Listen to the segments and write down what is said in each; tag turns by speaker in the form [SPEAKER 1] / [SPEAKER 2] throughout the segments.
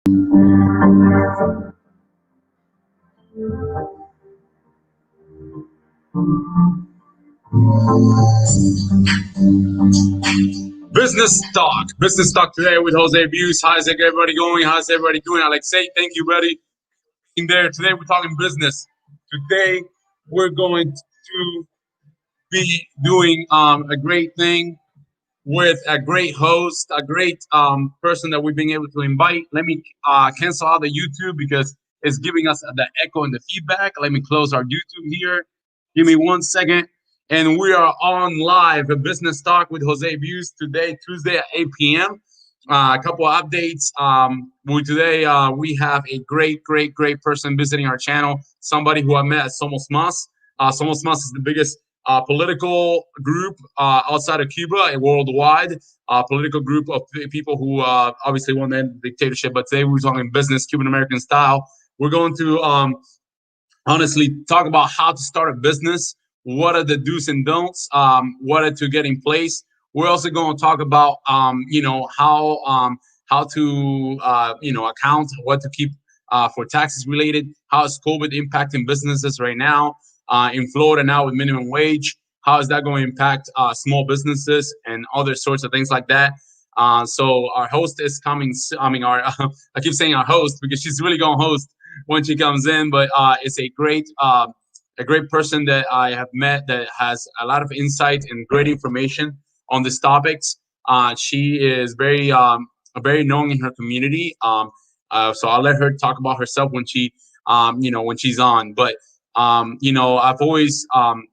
[SPEAKER 1] Business talk today with Jose Buse. How's everybody going? How's everybody doing? Alexei, thank you, buddy. In there today, we're talking business. Today, we're going to be doing a great thing with a great host, a great person that we've been able to invite. Let me cancel out the YouTube because it's giving us the echo and the feedback. Let me close our YouTube here. Give me 1 second. And we are on live, a business talk with Jose Buse today, Tuesday at 8 p.m. A couple of updates. Today we have a great person visiting our channel. Somebody who I met at Somos Mas. Somos Mas is the biggest political group outside of Cuba, a worldwide political group of people who obviously want to end the dictatorship. But today we're talking business, Cuban American style. We're going to honestly talk about how to start a business. What are the do's and don'ts? What are to get in place? We're also going to talk about how to account, what to keep for taxes related. How is COVID impacting businesses right now? In Florida now with minimum wage, how is that going to impact small businesses and other sorts of things like that? So our host is coming. I keep saying our host because she's really going to host when she comes in. But it's a great person that I have met that has a lot of insight and great information on these topics. She is very known in her community. So I'll let her talk about herself when when she's on. But I've always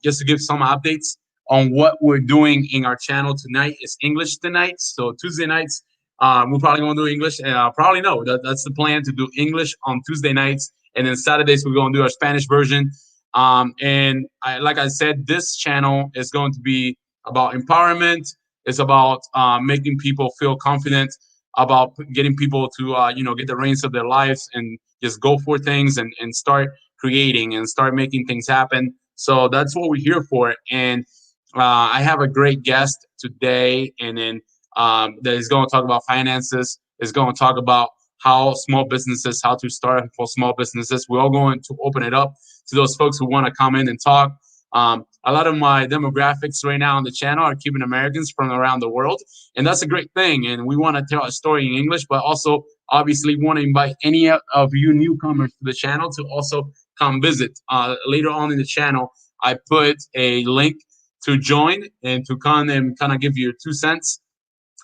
[SPEAKER 1] just to give some updates on what we're doing in our channel tonight. Is English tonight, so Tuesday nights we're probably going to do English, and probably no, that's the plan, to do English on Tuesday nights, and then Saturdays we're going to do our Spanish version. Like I said, this channel is going to be about empowerment. It's about making people feel confident, about getting people to get the reins of their lives and just go for things and start creating and start making things happen. So that's what we're here for. And I have a great guest today, and then that is going to talk about finances. Is going to talk about how to start for small businesses. We're all going to open it up to those folks who want to come in and talk. A lot of my demographics right now on the channel are Cuban Americans from around the world, and that's a great thing. And we want to tell a story in English, but also obviously want to invite any of you newcomers to the channel to also come visit. Later on in the channel, I put a link to join and to come and kind of give you 2 cents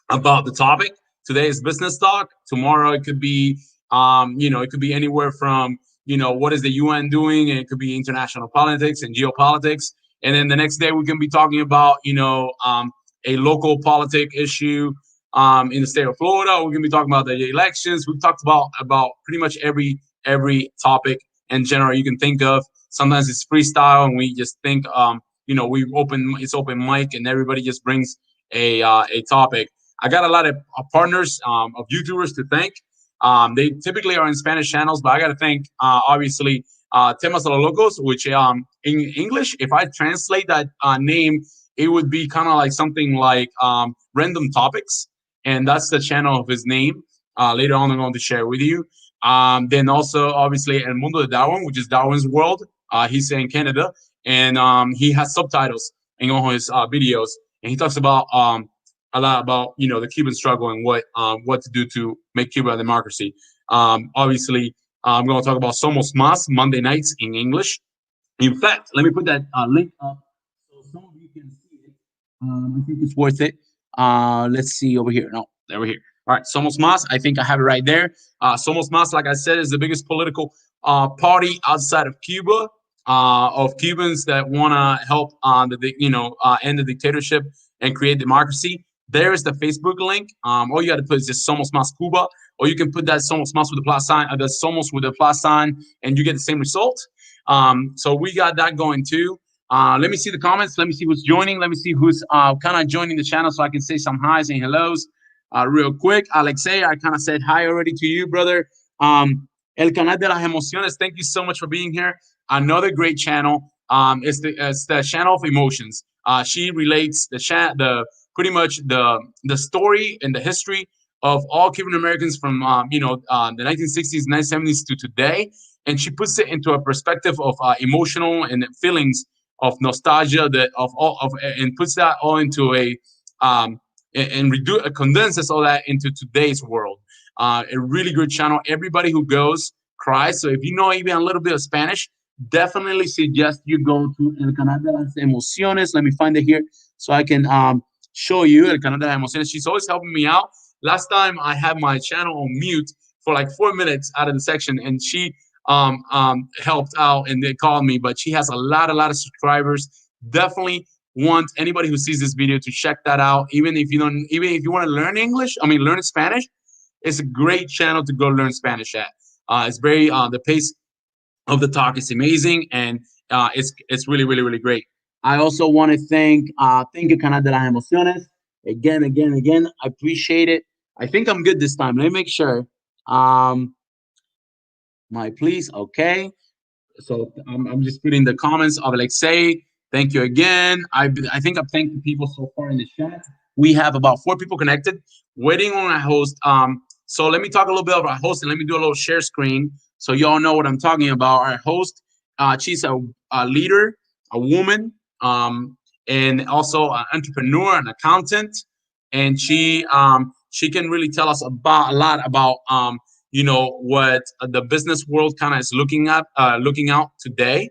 [SPEAKER 1] about the topic. Today is business talk. Tomorrow it could be, it could be anywhere from, what is the UN doing? And it could be international politics and geopolitics. And then the next day we can be talking about, a local politic issue in the state of Florida. We're gonna be talking about the elections. We've talked about pretty much every topic in general you can think of. Sometimes it's freestyle, and we just think, it's open mic, and everybody just brings a topic. I got a lot of partners of YouTubers to thank. They typically are in Spanish channels, but I got to thank, obviously, Temas de los Locos, which in English, if I translate that name, it would be kind of like something like Random Topics. And that's the channel of his name. Later on, I'm going to share with you. Then also, obviously, El Mundo de Darwin, which is Darwin's World. He's in Canada, and he has subtitles in all his videos. And he talks about a lot about the Cuban struggle and what to do to make Cuba a democracy. Obviously, I'm going to talk about Somos Mas Monday nights in English. In fact, let me put that link up so some of you can see it. I think it's worth it. Let's see over here. No, there we're here. All right, Somos Mas. I think I have it right there. Somos Mas, like I said, is the biggest political party outside of Cuba, of Cubans that want to help end the dictatorship and create democracy. There is the Facebook link. All you got to put is just Somos Mas Cuba, or you can put that Somos Mas with the plus sign, the Somos with the plus sign, and you get the same result. So we got that going too. Let me see the comments. Let me see who's joining. Let me see who's kind of joining the channel so I can say some highs and hellos real quick. Alexei, I kind of said hi already to you, brother. El Canal de las Emociones, thank you so much for being here. Another great channel. It's the channel of emotions. She relates pretty much the story and the history of all Cuban Americans from the 1960s, 1970s to today, and she puts it into a perspective of emotional and feelings of nostalgia that of all of and puts that all into a condenses all that into today's world. A really good channel. Everybody who goes cries. So if you know even a little bit of Spanish, definitely suggest you go to El Canal de las Emociones. Let me find it here so I can show you El Canal de las Emociones. She's always helping me out. Last time I had my channel on mute for like 4 minutes out of the section, and she helped out and they called me. But she has a lot of subscribers. Definitely want anybody who sees this video to check that out. Even if you want to learn English, learn Spanish, it's a great channel to go learn Spanish at. It's very the pace of the talk is amazing, and it's really really really great. I also want to thank you, Canal de las Emociones, again. I appreciate it. I think I'm good this time. Let me make sure. My please, okay. So I'm just putting the comments of Alexei. Thank you again. I think I've thanked the people so far in the chat. We have about 4 people connected, waiting on a host. So let me talk a little bit about host, and let me do a little share screen so y'all know what I'm talking about. Our host, she's a leader, a woman, and also an entrepreneur, an accountant, and she can really tell us about a lot about what the business world kind of is looking out today.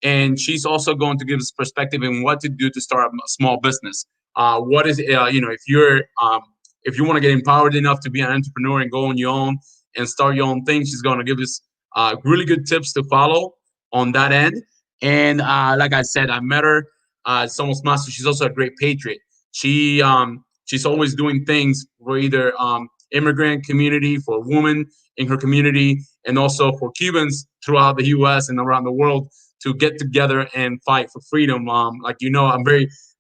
[SPEAKER 1] And she's also going to give us perspective in what to do to start a small business. What is if you want to get empowered enough to be an entrepreneur and go on your own and start your own thing, she's going to give us really good tips to follow on that end. And like I said, I met her. Somos Master. She's also a great patriot. She's always doing things for either immigrant community, for women in her community, and also for Cubans throughout the U.S. and around the world to get together and fight for freedom.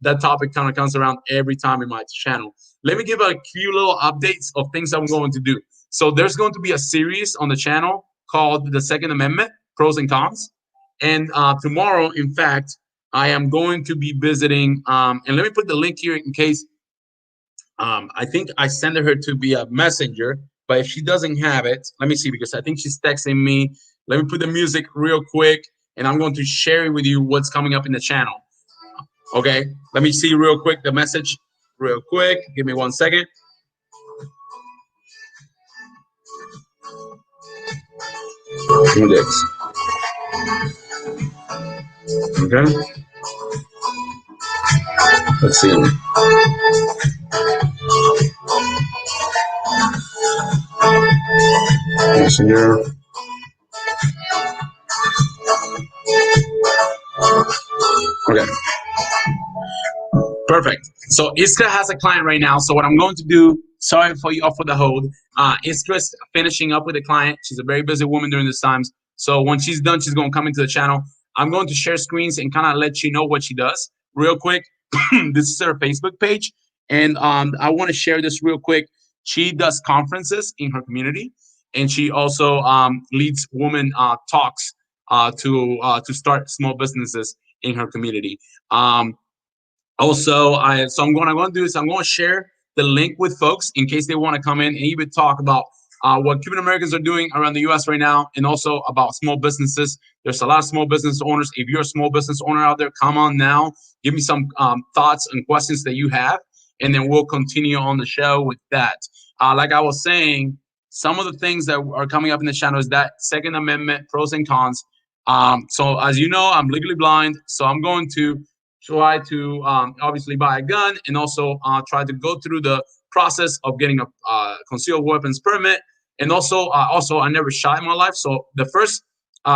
[SPEAKER 1] That topic kind of comes around every time in my channel. Let me give a few little updates of things I'm going to do. So there's going to be a series on the channel called The Second Amendment, Pros and Cons. And tomorrow, in fact, I am going to be visiting, and let me put the link here in case. I think I sent her to be a messenger, but if she doesn't have it, let me see, because I think she's texting me. Let me put the music real quick, and I'm going to share with you what's coming up in the channel. Okay, let me see real quick the message real quick. Give me 1 second. Index. Okay. Let's see. Messenger. Okay. Perfect. So Iskra has a client right now. So what I'm going to do, sorry for you for the hold. Iskra's finishing up with a client. She's a very busy woman during this times. So when she's done, she's going to come into the channel. I'm going to share screens and kind of let you know what she does real quick. This is her Facebook page. And I want to share this real quick. She does conferences in her community, and she also leads women talks to start small businesses in her community. So I'm going to do is I'm going to share the link with folks in case they want to come in and even talk about what Cuban Americans are doing around the U.S. right now, and also about small businesses. There's a lot of small business owners. If you're a small business owner out there, come on now. Give me some thoughts and questions that you have, and then we'll continue on the show with that. Like I was saying, some of the things that are coming up in the channel is that Second Amendment pros and cons. So as you know, I'm legally blind, so I'm going to try to obviously buy a gun, and also try to go through the process of getting a concealed weapons permit. And also I never shot in my life, so the first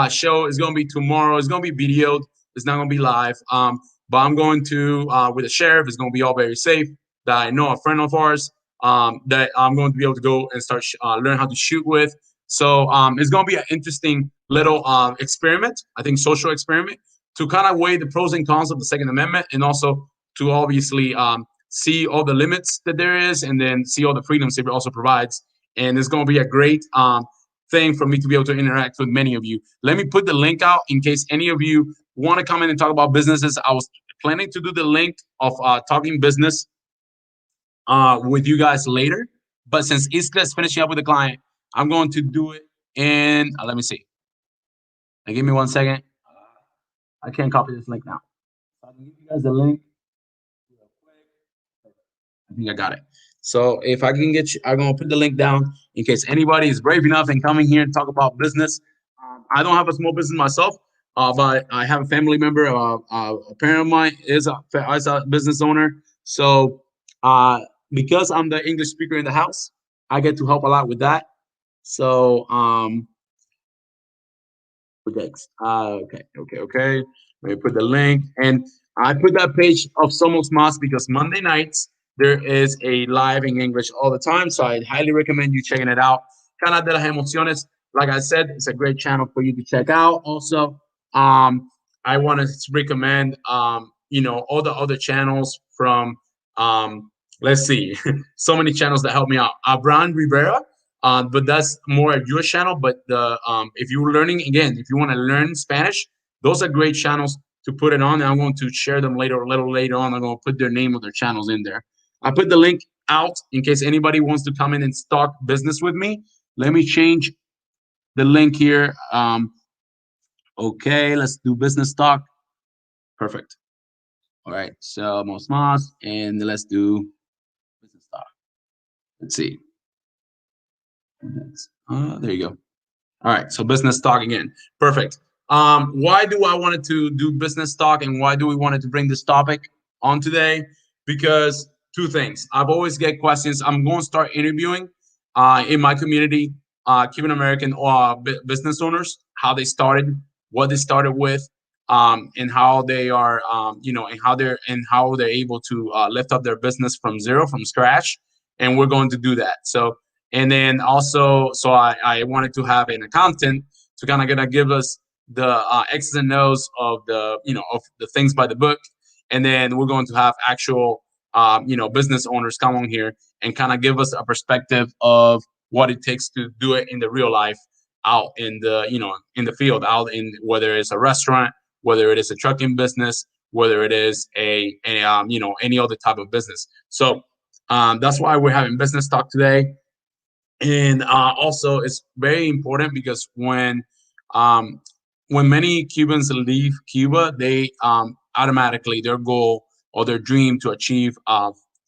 [SPEAKER 1] show is going to be tomorrow. It's going to be videoed. It's not going to be live. But I'm going to with the sheriff. It's going to be all very safe. That I know a friend of ours that I'm going to be able to go and start learn how to shoot with. So it's going to be an interesting little experiment. I think social experiment to kind of weigh the pros and cons of the Second Amendment, and also to obviously see all the limits that there is, and then see all the freedoms it also provides. And it's going to be a great thing for me to be able to interact with many of you. Let me put the link out in case any of you want to come in and talk about businesses. I was planning to do the link of Talking Business with you guys later. But since Iskra is finishing up with the client, I'm going to do it. And let me see. Give me 1 second. I can't copy this link now. So I can give you guys the link real quick. I think I got it. So if I can get you, I'm gonna put the link down in case anybody is brave enough and coming here and talk about business. I don't have a small business myself, but I have a family member. A parent of mine is a business owner. So uh, because I'm the English speaker in the house, I get to help a lot with that. So projects. Okay. Let me put the link, and I put that page of Somos Mas because Monday nights there is a live in English all the time. So I highly recommend you checking it out. Canal de las Emociones, like I said, it's a great channel for you to check out. Also, I want to recommend all the other channels from let's see, so many channels that help me out. Abraham Rivera, but that's more a US channel. But the if you're learning again, if you want to learn Spanish, those are great channels to put it on. And I'm going to share them later, a little later on. I'm going to put their name of their channels in there. I put the link out in case anybody wants to come in and start business with me. Let me change the link here. Okay, let's do business talk. Perfect. All right, so Mos, and let's do business talk. Let's see. There you go. All right, so business talk again. Perfect. Why do I wanted to do business talk, and why do we wanted to bring this topic on today? Because two things. I've always get questions. I'm going to start interviewing in my community, Cuban American business owners, how they started, what they started with, and how they are, and how they're able to lift up their business from zero, from scratch. And we're going to do that. So and then also, so I wanted to have an accountant to kind of gonna give us the X's and O's of of the things by the book, and then we're going to have actual business owners come on here and kind of give us a perspective of what it takes to do it in the real life, out in the in the field, out in whether it's a restaurant, whether it is a trucking business, whether it is any other type of business. So that's why we're having business talk today. And also, it's very important because when many Cubans leave Cuba, they automatically their goal or their dream to achieve,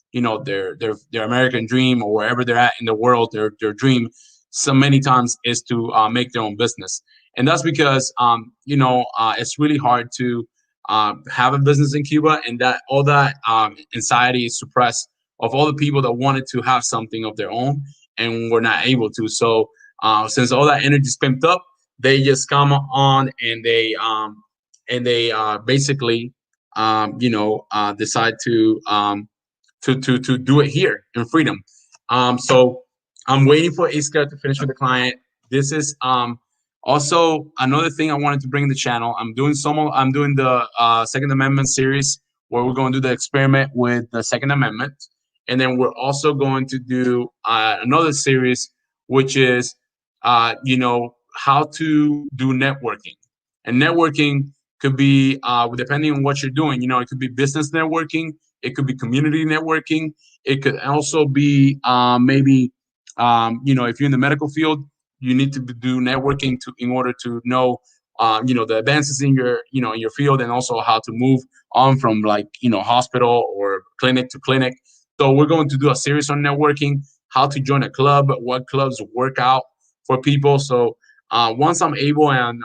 [SPEAKER 1] their American dream or wherever they're at in the world, their dream, so many times is to make their own business, and that's because it's really hard to have a business in Cuba, and that all that anxiety is suppressed of all the people that wanted to have something of their own and we're not able to. So since all that energy is pumped up, they just come on and they basically decide to do it here in freedom. So I'm waiting for Iskra to finish with the client. This is also another thing I wanted to bring in the channel. I'm doing the Second Amendment series where we're going to do the experiment with the Second Amendment. And then we're also going to do another series, which is, how to do networking. And networking could be, depending on what you're doing, it could be business networking, it could be community networking, it could also be maybe, if you're in the medical field, you need to do networking in order to know, the advances in your field, and also how to move on from hospital or clinic to clinic. So we're going to do a series on networking, how to join a club, what clubs work out for people. So once I'm able, and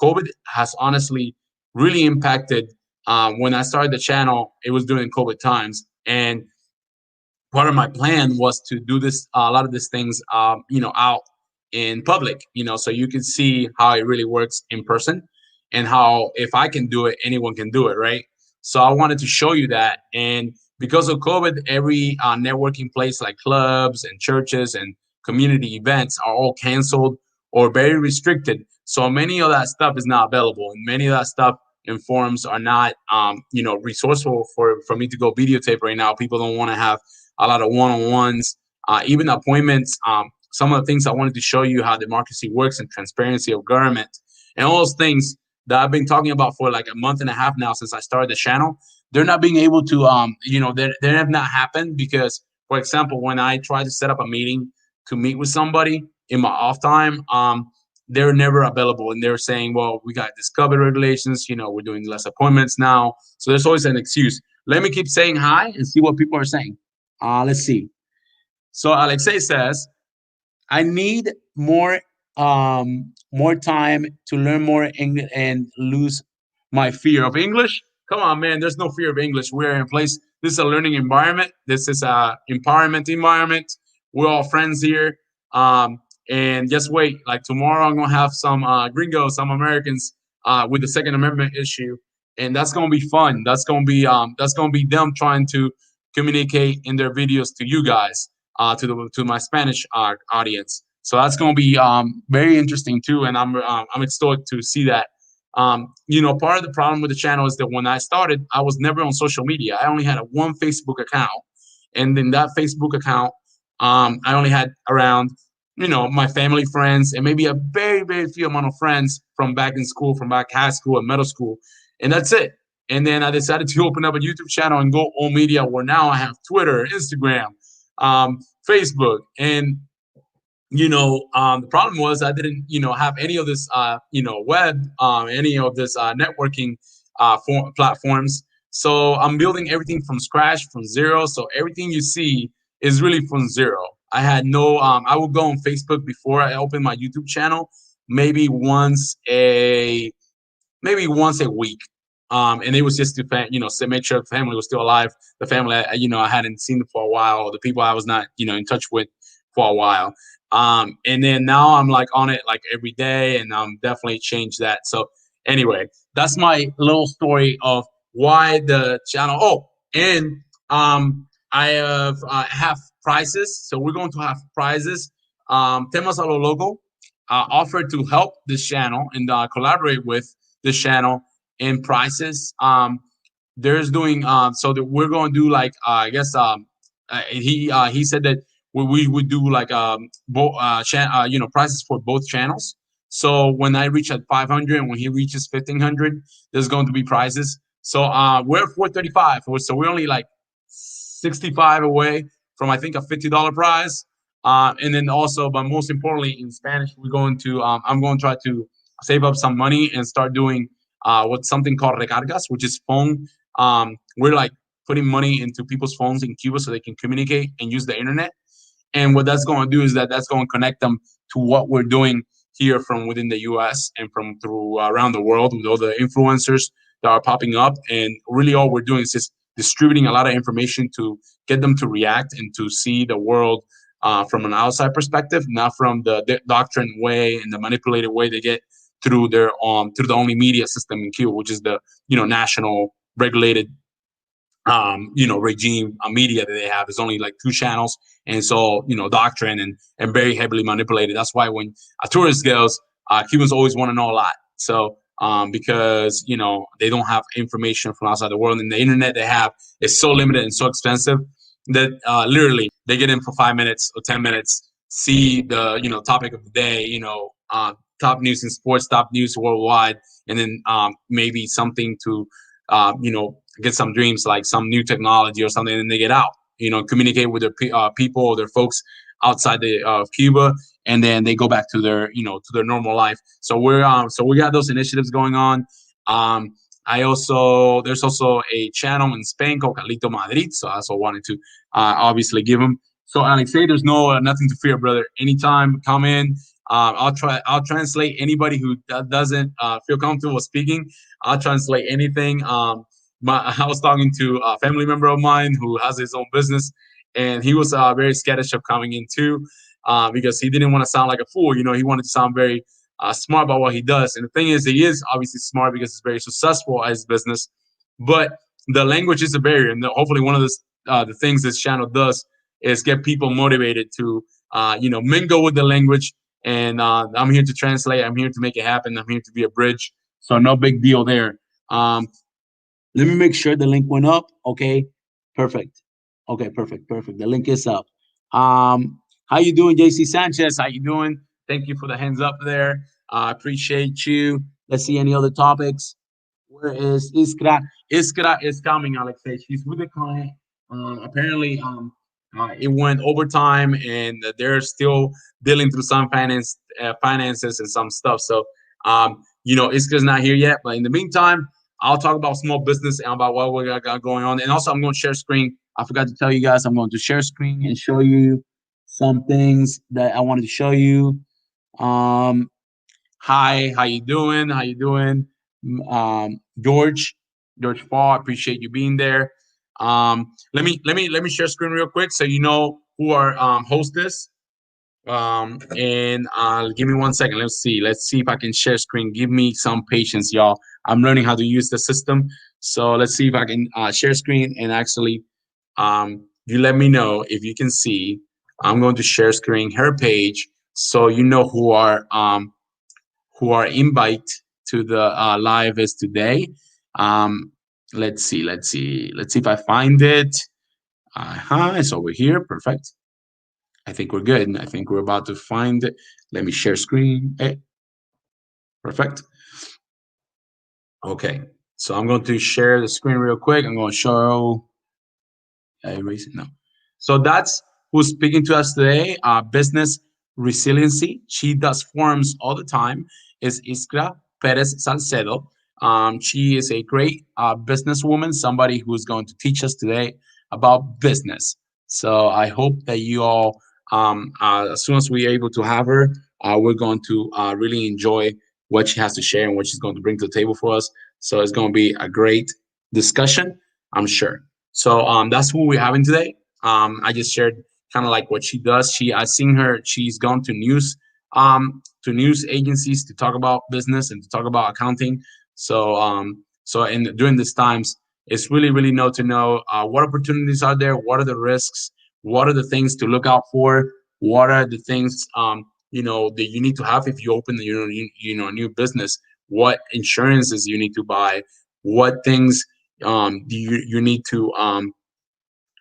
[SPEAKER 1] COVID has honestly really impacted. When I started the channel, it was during COVID times, and part of my plan was to do this a lot of these things, out in public, so you can see how it really works in person, and how if I can do it, anyone can do it, right? So I wanted to show you that, and because of COVID, every networking place like clubs and churches and community events are all canceled or very restricted. So many of that stuff is not available, and many of that stuff and forums are not, resourceful for me to go videotape right now. People don't want to have a lot of one-on-ones, even appointments. Some of the things I wanted to show you how democracy works and transparency of government and all those things that I've been talking about for like a month and a half now since I started the channel. They're not being able to, they have not happened because For example, when I try to set up a meeting to meet with somebody in my off time, they're never available, and they're saying, "Well, we got this COVID regulations. We're doing less appointments now." So there's always an excuse. Let me keep saying hi and see what people are saying. Let's see. So Alexei says, I need more time to learn more English and lose my fear of English. Come on, man. There's no fear of English. We're in place. This is a learning environment. This is a empowerment environment. We're all friends here. And just wait. Like tomorrow, I'm gonna have some gringos, some Americans with the Second Amendment issue, and that's gonna be fun. That's gonna be them trying to communicate in their videos to you guys, to my Spanish audience. So that's going to be very interesting too, and I'm stoked to see that. Part of the problem with the channel is that when I started, I was never on social media. I only had a one Facebook account, and in that Facebook account, I only had around my family, friends, and maybe a very very few amount of friends from back in school, from back high school and middle school, and that's it. And then I decided to open up a YouTube channel and go all media, where now I have Twitter, Instagram, Facebook, and the problem was I didn't have any of this web, any of this networking platforms. So I'm building everything from scratch, from zero. So everything you see is really from zero. I had no I would go on Facebook before I opened my YouTube channel, maybe once a week. And it was just to make sure the family was still alive. The family, I hadn't seen for a while. The people I was not, in touch with for a while. And then now I'm like on it like every day, and I'm definitely changed that. So anyway, that's my little story of why the channel. Oh, and I have prizes. So we're going to have prizes. Temas a lo loco offered to help this channel and collaborate with this channel in prizes. There's doing so that we're going to do like I guess he said that we would do like prizes for both channels. So when I reach at 500 and when he reaches 1500, there's going to be prizes. So we're at 435, so we're only like 65 away from I think a $50 prize. And then also, but most importantly, in Spanish, we're going to I'm going to try to save up some money and start doing what's something called recargas, which is phone. We're like putting money into people's phones in Cuba so they can communicate and use the internet. And what that's going to do is that's going to connect them to what we're doing here from within the U.S. and from through around the world with all the influencers that are popping up. And really, all we're doing is just distributing a lot of information to get them to react and to see the world from an outside perspective, not from the doctrine way and the manipulated way they get through the only media system in Cuba, which is the national regulated regime media that they have. Is only like two channels, and so doctrine and very heavily manipulated. That's why when a tourist goes, Cubans always want to know a lot. So because they don't have information from outside the world, and the internet they have is so limited and so expensive that literally they get in for 5 minutes or 10 minutes, see the topic of the day, top news in sports, top news worldwide, and then maybe something to get some dreams like some new technology or something, and they get out, communicate with their people or their folks outside of Cuba, and then they go back to their to their normal life. So we got those initiatives going on. There's also a channel in Spain called Calito Madrid, so I also wanted to obviously give them. So Alexei, there's nothing to fear, brother. Anytime, come in. I'll translate anybody who doesn't feel comfortable speaking. I'll translate anything. I was talking to a family member of mine who has his own business, and he was very skittish of coming in too, because he didn't want to sound like a fool. He wanted to sound very smart about what he does. And the thing is, he is obviously smart because he's very successful at his business, but the language is a barrier. And hopefully, one of the things this channel does is get people motivated to mingle with the language. And I'm here to translate. I'm here to make it happen. I'm here to be a bridge. So no big deal there. Let me make sure the link went up. Okay, perfect. Okay, perfect. The link is up. How you doing, JC Sanchez? How you doing? Thank you for the hands up there. I appreciate you. Let's see any other topics. Where is Iskra? Iskra is coming, Alexei. She's with a client. Apparently, It went overtime, and they're still dealing through some finances and some stuff. So, Iska's not here yet. But in the meantime, I'll talk about small business and about what we got going on. And also, I'm going to share screen. I forgot to tell you guys, I'm going to share screen and show you some things that I wanted to show you. Um, Hi, how you doing? How you doing? George Paul, I appreciate you being there. Let me share screen real quick so you know who our host is. And give me 1 second. Let's see. Let's see if I can share screen. Give me some patience, y'all. I'm learning how to use the system. So let's see if I can share screen and actually you let me know if you can see. I'm going to share screen her page so you know who are invite to the live is today. Um, let's see if I find it. It's over here. Perfect. I think we're good. I think we're about to find it. Let me share screen. Hey, perfect. Okay. So I'm going to share the screen real quick. I'm going to show. Erase it. No. So that's who's speaking to us today. Business Resiliency. She does forums all the time. Is Iskra Perez Salcedo. She is a great businesswoman, somebody who's going to teach us today about business. So I hope that you all, as soon as we're able to have her, we're going to really enjoy what she has to share and what she's going to bring to the table for us. So it's going to be a great discussion, I'm sure. So that's who we're having today. I just shared kind of like what she does. I've seen her. She's gone to news agencies to talk about business and to talk about accounting. So during these times, it's really know to know what opportunities are there, what are the risks, what are the things to look out for, what are the things that you need to have if you open a new business, what insurances you need to buy, what things do you need to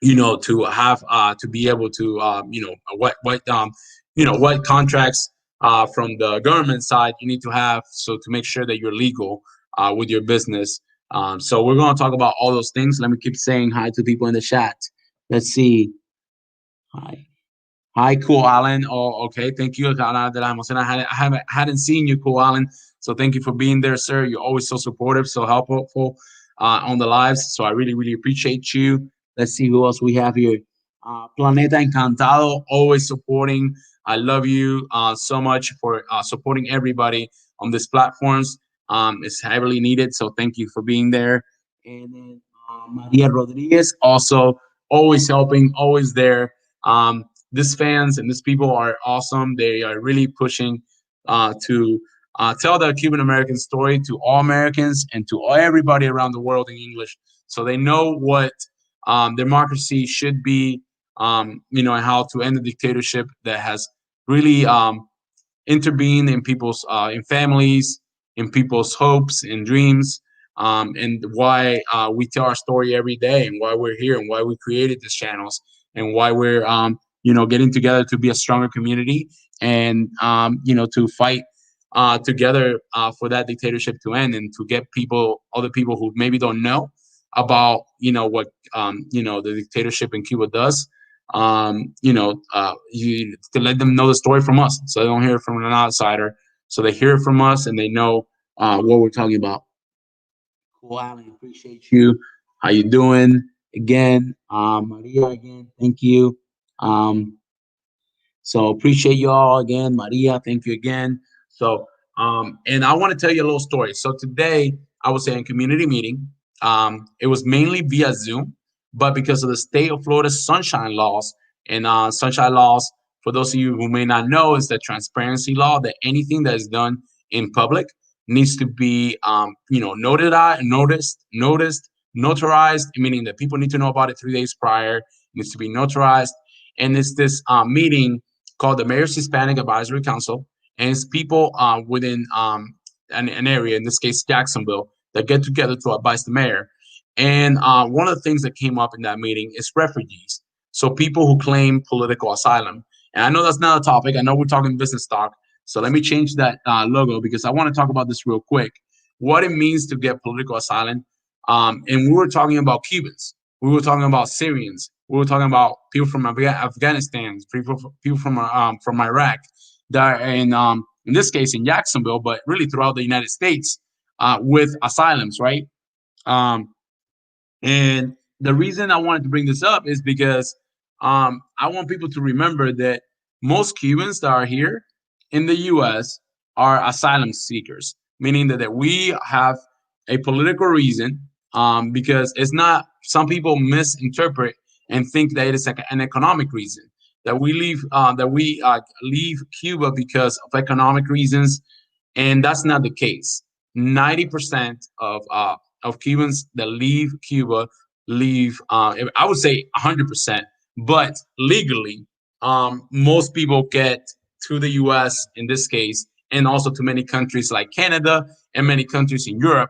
[SPEAKER 1] to have to be able to what contracts from the government side you need to have so to make sure that you're legal with your business. So we're going to talk about all those things. Let me keep saying hi to people in the chat. Let's see. Hi. Hi, Cool Alan. Oh, okay. Thank you. I hadn't seen you, Cool Alan. So thank you for being there, sir. You're always so supportive, so helpful on the lives. So I really appreciate you. Let's see who else we have here. Planeta Encantado, always supporting. I love you so much for supporting everybody on these platforms. It's heavily needed. So thank you for being there. And then Maria Rodriguez, also always helping, always there. These fans and these people are awesome. They are really pushing to tell the Cuban American story to all Americans and to everybody around the world in English, so they know what democracy should be, and how to end the dictatorship that has really intervene in people's in families, in people's hopes and dreams, and why we tell our story every day, and why we're here, and why we created these channels, and why we're getting together to be a stronger community, and to fight together for that dictatorship to end, and to get other people who maybe don't know about what the dictatorship in Cuba does, to let them know the story from us, so they don't hear it from an outsider. So they hear it from us, and they know what we're talking about. Cool, Alan. Appreciate you. How you doing? Again, Maria. Again, thank you. Um, so appreciate you all again, Maria. Thank you again. So, and I want to tell you a little story. So today I was in a community meeting. It was mainly via Zoom, but because of the state of Florida's sunshine laws, and sunshine laws, for those of you who may not know, is the transparency law that anything that is done in public needs to be, noticed, notarized, meaning that people need to know about it 3 days prior. It needs to be notarized, and it's this meeting called the Mayor's Hispanic Advisory Council, and it's people within an area, in this case Jacksonville, that get together to advise the mayor. And one of the things that came up in that meeting is refugees, so people who claim political asylum. And I know that's not a topic. I know we're talking business talk, so let me change that logo, because I want to talk about this real quick. What it means to get political asylum, and we were talking about Cubans, we were talking about Syrians, We were talking about people from Afghanistan, people from Iraq that are in this case in Jacksonville, but really throughout the United States with asylums, right? Um, and the reason I wanted to bring this up is because I want people to remember that most Cubans that are here in the U.S. are asylum seekers, meaning that we have a political reason, because it's not, some people misinterpret and think that it is like an economic reason that we leave Cuba because of economic reasons, and that's not the case. 90% of Cubans that leave Cuba leave, I would say 100%, but legally, most people get to the U.S. in this case, and also to many countries like Canada and many countries in Europe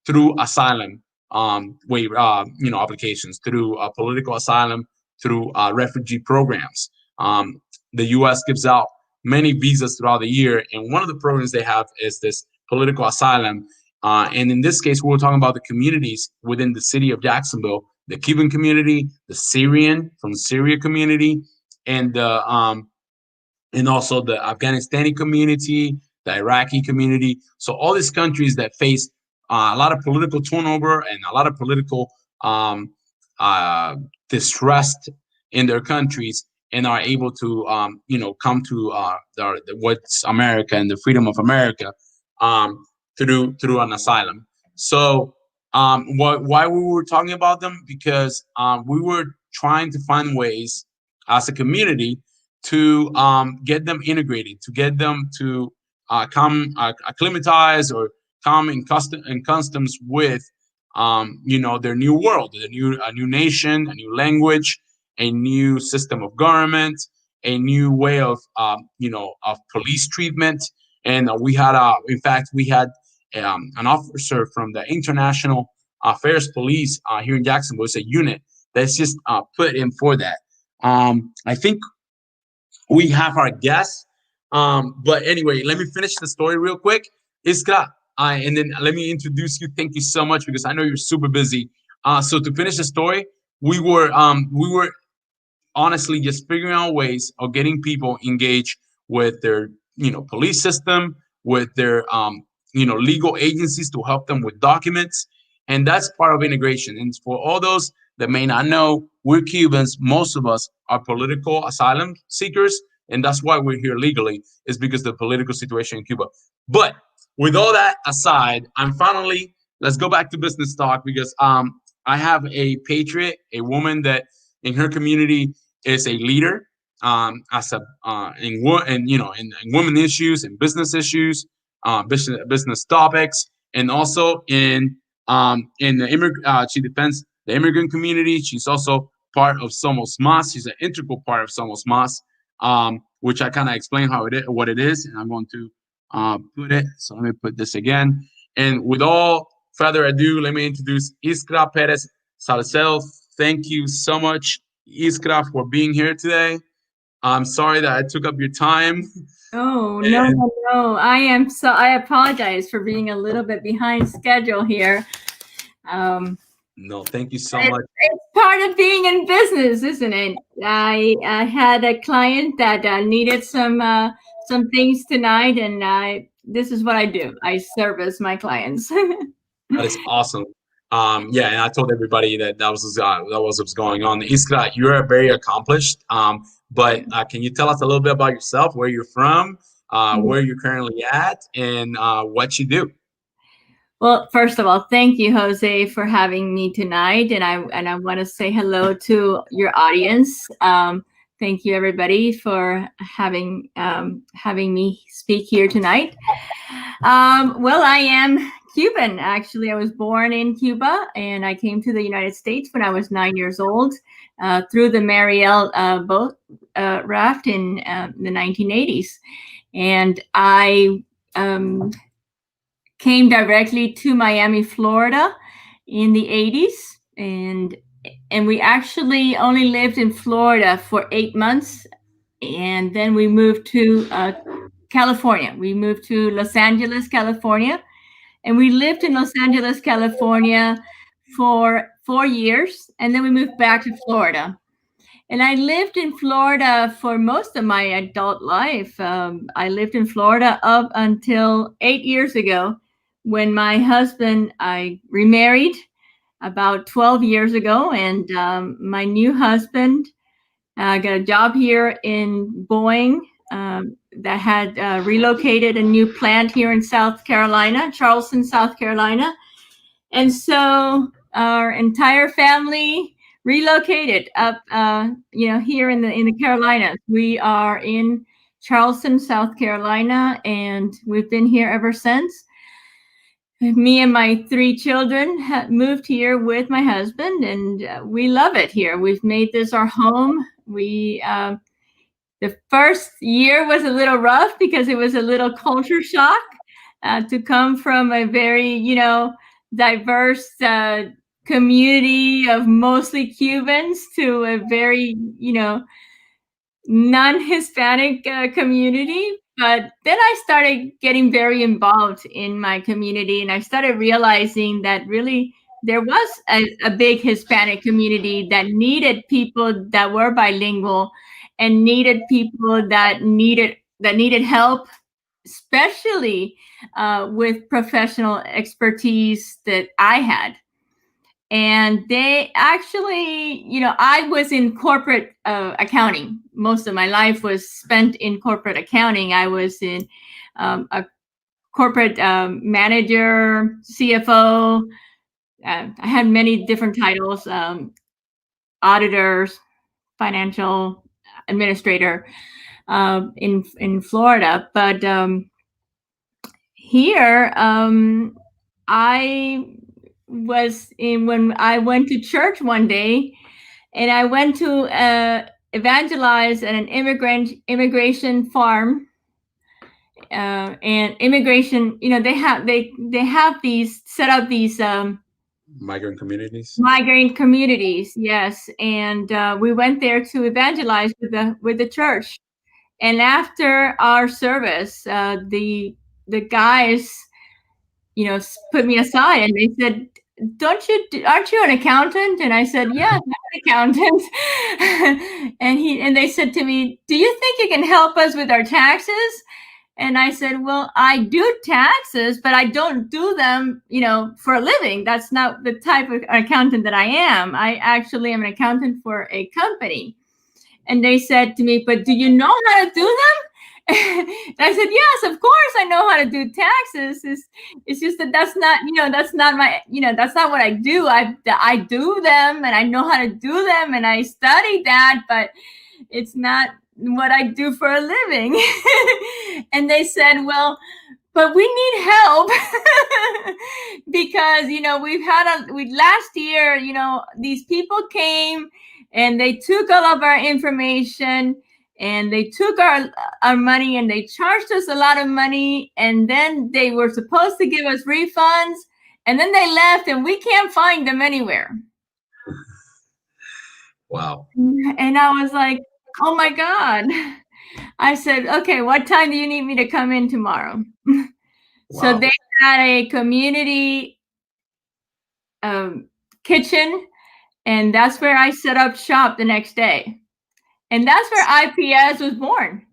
[SPEAKER 1] through asylum applications, through political asylum, through refugee programs. The U.S. gives out many visas throughout the year, and one of the programs they have is this political asylum. And in this case, we were talking about the communities within the city of Jacksonville, the Cuban community, the Syrian from Syria community, and and also the Afghanistani community, the Iraqi community. So all these countries that face a lot of political turnover and a lot of political um, uh, distress in their countries, and are able to come to what's America and the freedom of America, through an asylum. So why we were talking about them, because we were trying to find ways as a community to get them integrated, to get them to come acclimatize or come in customs with their new world, a new nation, a new language, a new system of government, a new way of police treatment. And in fact, we had an officer from the International Affairs Police here in Jacksonville. It's a unit that's just put in for that. I think we have our guests. But anyway, let me finish the story real quick. Iskra, and then let me introduce you. Thank you so much, because I know you're super busy. So to finish the story, we were honestly just figuring out ways of getting people engaged with their police system, with their legal agencies to help them with documents, and that's part of integration. And for all those that may not know, we're Cubans. Most of us are political asylum seekers, and that's why we're here legally, is because of the political situation in Cuba. But with all that aside, I'm finally, let's go back to business talk, because I have a patriot, a woman that in her community is a leader, as a in women issues and business issues, business topics, and also in the she defends the immigrant community. She's also part of Somos Mas. She's an integral part of Somos Mas, which I kind of explain what it is, and I'm going to put it. So let me put this again. And with all further ado, let me introduce Iskra Perez Salcedo. Thank you so much, Iskra, for being here today. I'm sorry that I took up your time.
[SPEAKER 2] Oh, no, no, no. I apologize for being a little bit behind schedule here.
[SPEAKER 1] No, thank you so much.
[SPEAKER 2] It's part of being in business, isn't it? I had a client that needed some things tonight, and this is what I do. I service my clients.
[SPEAKER 1] That is awesome. Yeah, and I told everybody that was what's going on. Iskra, you're very accomplished. But can you tell us a little bit about yourself, where you're from, where you're currently at, and what you do?
[SPEAKER 2] Well, first of all, thank you, Jose, for having me tonight, and I want to say hello to your audience. Thank you, everybody, for having me speak here tonight. Well, I am Cuban. Actually, I was born in Cuba, and I came to the United States when I was 9 years old through the Mariel boat raft in the 1980s, and I came directly to Miami, Florida in the 80s. And we actually only lived in Florida for 8 months. And then we moved to California. We moved to Los Angeles, California. And we lived in Los Angeles, California for 4 years. And then we moved back to Florida. And I lived in Florida for most of my adult life. I lived in Florida up until 8 years ago when my husband, I remarried about 12 years ago. And my new husband got a job here in Boeing that had relocated a new plant here in South Carolina, Charleston, South Carolina. And so our entire family relocated up, here in the Carolinas. We are in Charleston, South Carolina, and we've been here ever since. Me and my 3 children moved here with my husband, and we love it here. We've made this our home. The first year was a little rough because it was a little culture shock to come from a very, diverse community of mostly Cubans to a very, non-Hispanic community. But then I started getting very involved in my community, and I started realizing that really there was a big Hispanic community that needed people that were bilingual and needed people that needed help, especially with professional expertise that I had. And they actually, I was in corporate accounting. Most of my life was spent in corporate accounting. I was in a corporate manager, CFO. I had many different titles, auditors, financial administrator in Florida. But here, I was in when I went to church one day, and I went to evangelize at an immigration farm, and immigration. They have these set up these
[SPEAKER 1] Migrant communities.
[SPEAKER 2] migrant communities. Yes, and we went there to evangelize with the church. And after our service, the guys, put me aside and they said, aren't you an accountant? And I said, yes, I'm an accountant. And they said to me, do you think you can help us with our taxes? And I said, well, I do taxes, but I don't do them, for a living. That's not the type of accountant that I am. I actually am an accountant for a company. And they said to me, but do you know how to do them? I said, yes, of course I know how to do taxes. It's just that that's not my, that's not what I do. I do them and I know how to do them and I studied that, but it's not what I do for a living. And they said, well, but we need help because, last year, these people came and they took all of our information and they took our money and they charged us a lot of money. And then they were supposed to give us refunds. And then they left and we can't find them anywhere.
[SPEAKER 1] Wow.
[SPEAKER 2] And I was like, oh my God. I said, okay, what time do you need me to come in tomorrow? Wow. So they had a community kitchen, and that's where I set up shop the next day. And that's where IPS was born.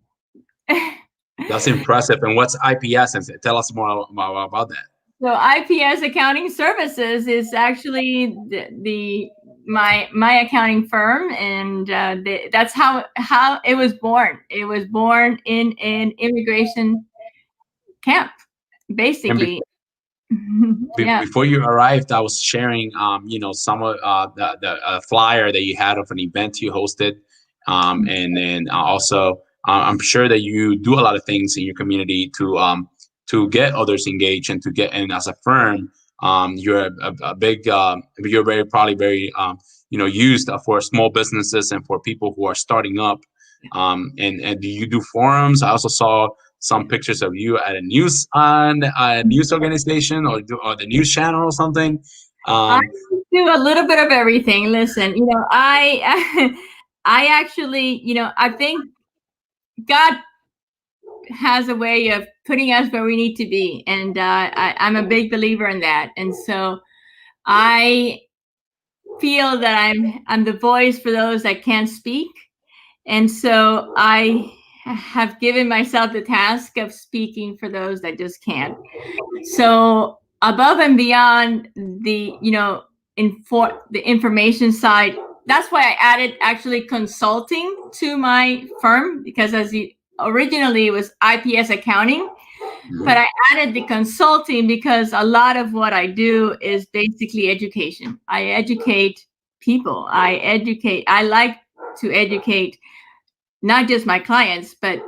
[SPEAKER 1] That's impressive. And what's IPS? And tell us more about that.
[SPEAKER 2] So IPS Accounting Services is actually my accounting firm, and that's how it was born. It was born in an immigration camp, basically.
[SPEAKER 1] Before you arrived, I was sharing, some of the flyer that you had of an event you hosted, and then also I'm sure that you do a lot of things in your community to get others engaged and to get. And as a firm, you're a big, you're probably very used for small businesses and for people who are starting up. And do you do forums? I also saw some pictures of you at a news organization or the news channel or something.
[SPEAKER 2] I do a little bit of everything. Listen, I actually, I think God has a way of putting us where we need to be, and I'm a big believer in that. And so I feel that I'm the voice for those that can't speak. And so I have given myself the task of speaking for those that just can't. So above and beyond the, the information side, that's why I added actually consulting to my firm, because originally it was IPS accounting, but I added the consulting because a lot of what I do is basically education. I educate people. I like to educate not just my clients, but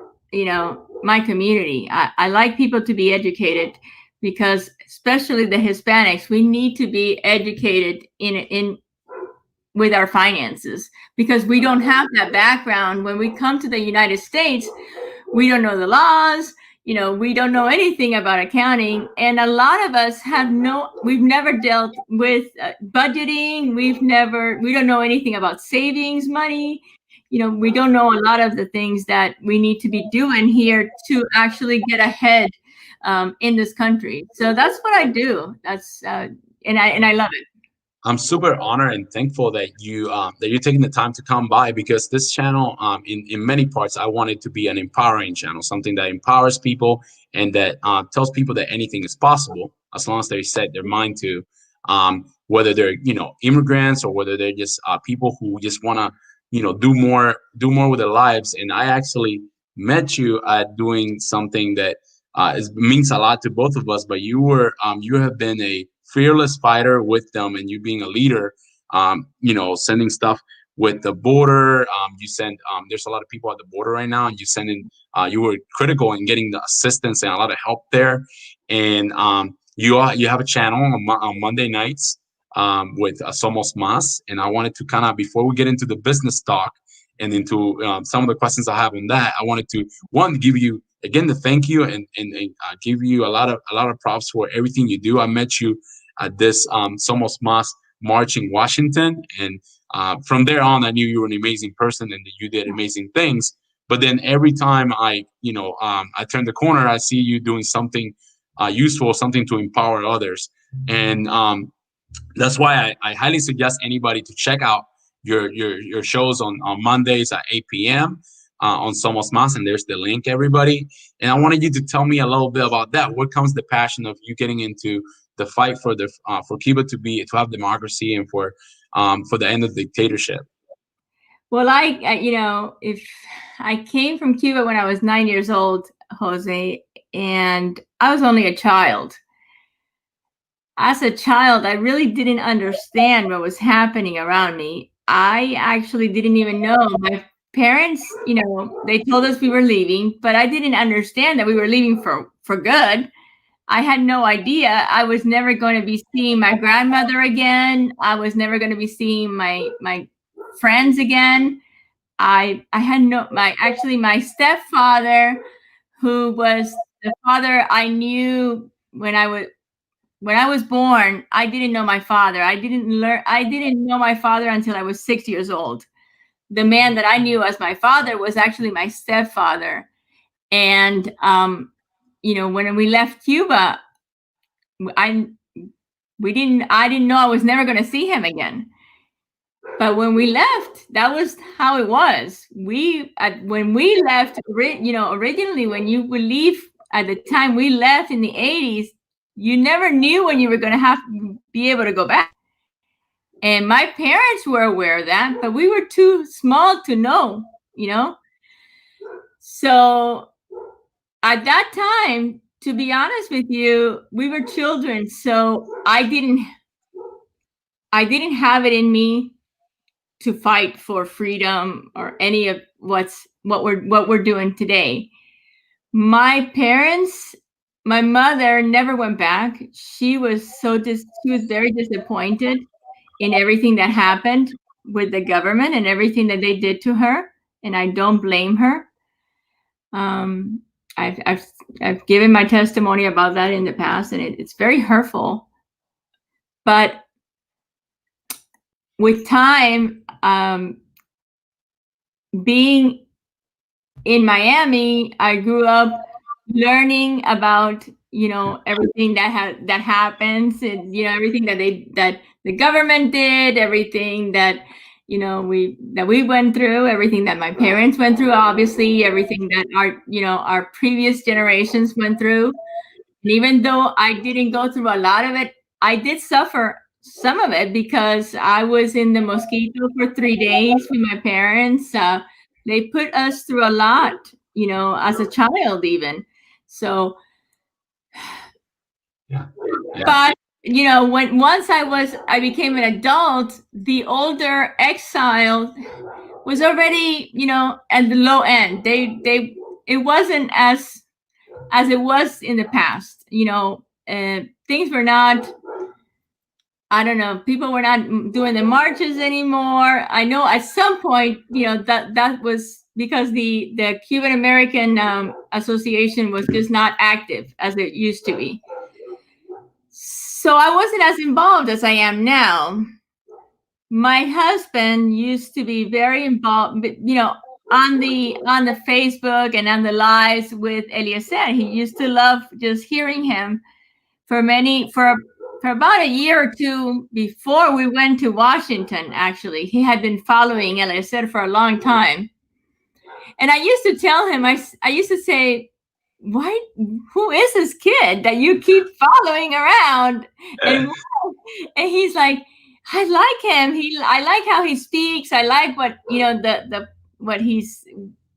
[SPEAKER 2] my community. I like people to be educated, because especially the Hispanics, we need to be educated in with our finances, because we don't have that background. When we come to the United States, we don't know the laws. We don't know anything about accounting, and a lot of us we've never dealt with budgeting. We don't know anything about savings money. We don't know a lot of the things that we need to be doing here to actually get ahead in this country. So that's what I do. And I love it.
[SPEAKER 1] I'm super honored and thankful that you're taking the time to come by, because this channel, in many parts, I want it to be an empowering channel, something that empowers people and that tells people that anything is possible as long as they set their mind to, whether they're immigrants, or whether they're just people who just want to do more with their lives. And I actually met you at doing something that means a lot to both of us. But you have been a fearless fighter with them, and you being a leader, sending stuff with the border. You send there's a lot of people at the border right now, and you were critical in getting the assistance and a lot of help there. And you have a channel on Monday nights with Somos Mas. And I wanted to kind of, before we get into the business talk and into some of the questions I have on that, I wanted to give you again the thank you, and give you a lot of props for everything you do. I met you at this Somos Mas march in Washington, and from there on, I knew you were an amazing person and that you did amazing things. But then every time I turn the corner, I see you doing something useful, something to empower others. And that's why I highly suggest anybody to check out your shows on Mondays at 8 p.m. On Somos Mas, and there's the link, everybody. And I wanted you to tell me a little bit about that. What comes the passion of you getting into the fight for Cuba to have democracy, and for the end of dictatorship?
[SPEAKER 2] Well, if I came from Cuba when I was 9 years old, Jose, and I was only a child. As a child, I really didn't understand what was happening around me. I actually didn't even know. My parents, they told us we were leaving, but I didn't understand that we were leaving for good. I had no idea. I was never going to be seeing my grandmother again. I was never going to be seeing my friends again. I had my stepfather, who was the father I knew when I was born. I didn't know my father. I didn't know my father until I was 6 years old. The man that I knew as my father was actually my stepfather. And when we left Cuba, I didn't know I was never going to see him again. But when we left, that was how it was. When we left, originally when you would leave, at the time we left in the 80s, you never knew when you were going to be able to go back. And my parents were aware of that, but we were too small to know, So at that time, to be honest with you, we were children. So I didn't have it in me to fight for freedom or any of what we're doing today. My parents, my mother never went back. She was very disappointed in everything that happened with the government and everything that they did to her, and I don't blame her. I've given my testimony about that in the past, and it's very hurtful. But with time, being in Miami, I grew up learning about everything that happens, and everything that the government did, everything that we went through, everything that my parents went through, obviously everything that our previous generations went through. And even though I didn't go through a lot of it, I did suffer some of it because I was in the mosquito for 3 days with my parents. They put us through a lot, as a child even. So,
[SPEAKER 1] Yeah.
[SPEAKER 2] but when once I became an adult, the older exile was already, at the low end. It wasn't as it was in the past. Things were not. I don't know. People were not doing the marches anymore. I know at some point, that was because the Cuban American Association was just not active as it used to be. So I wasn't as involved as I am now. My husband used to be very involved, on the Facebook and on the lives with Eliezer. He used to love just hearing him for about a year or two before we went to Washington. Actually, he had been following Eliezer for a long time, and I used to tell him, I used to say, why, who is this kid that you keep following around? And he's like, I like him. I like how he speaks. I like what the what his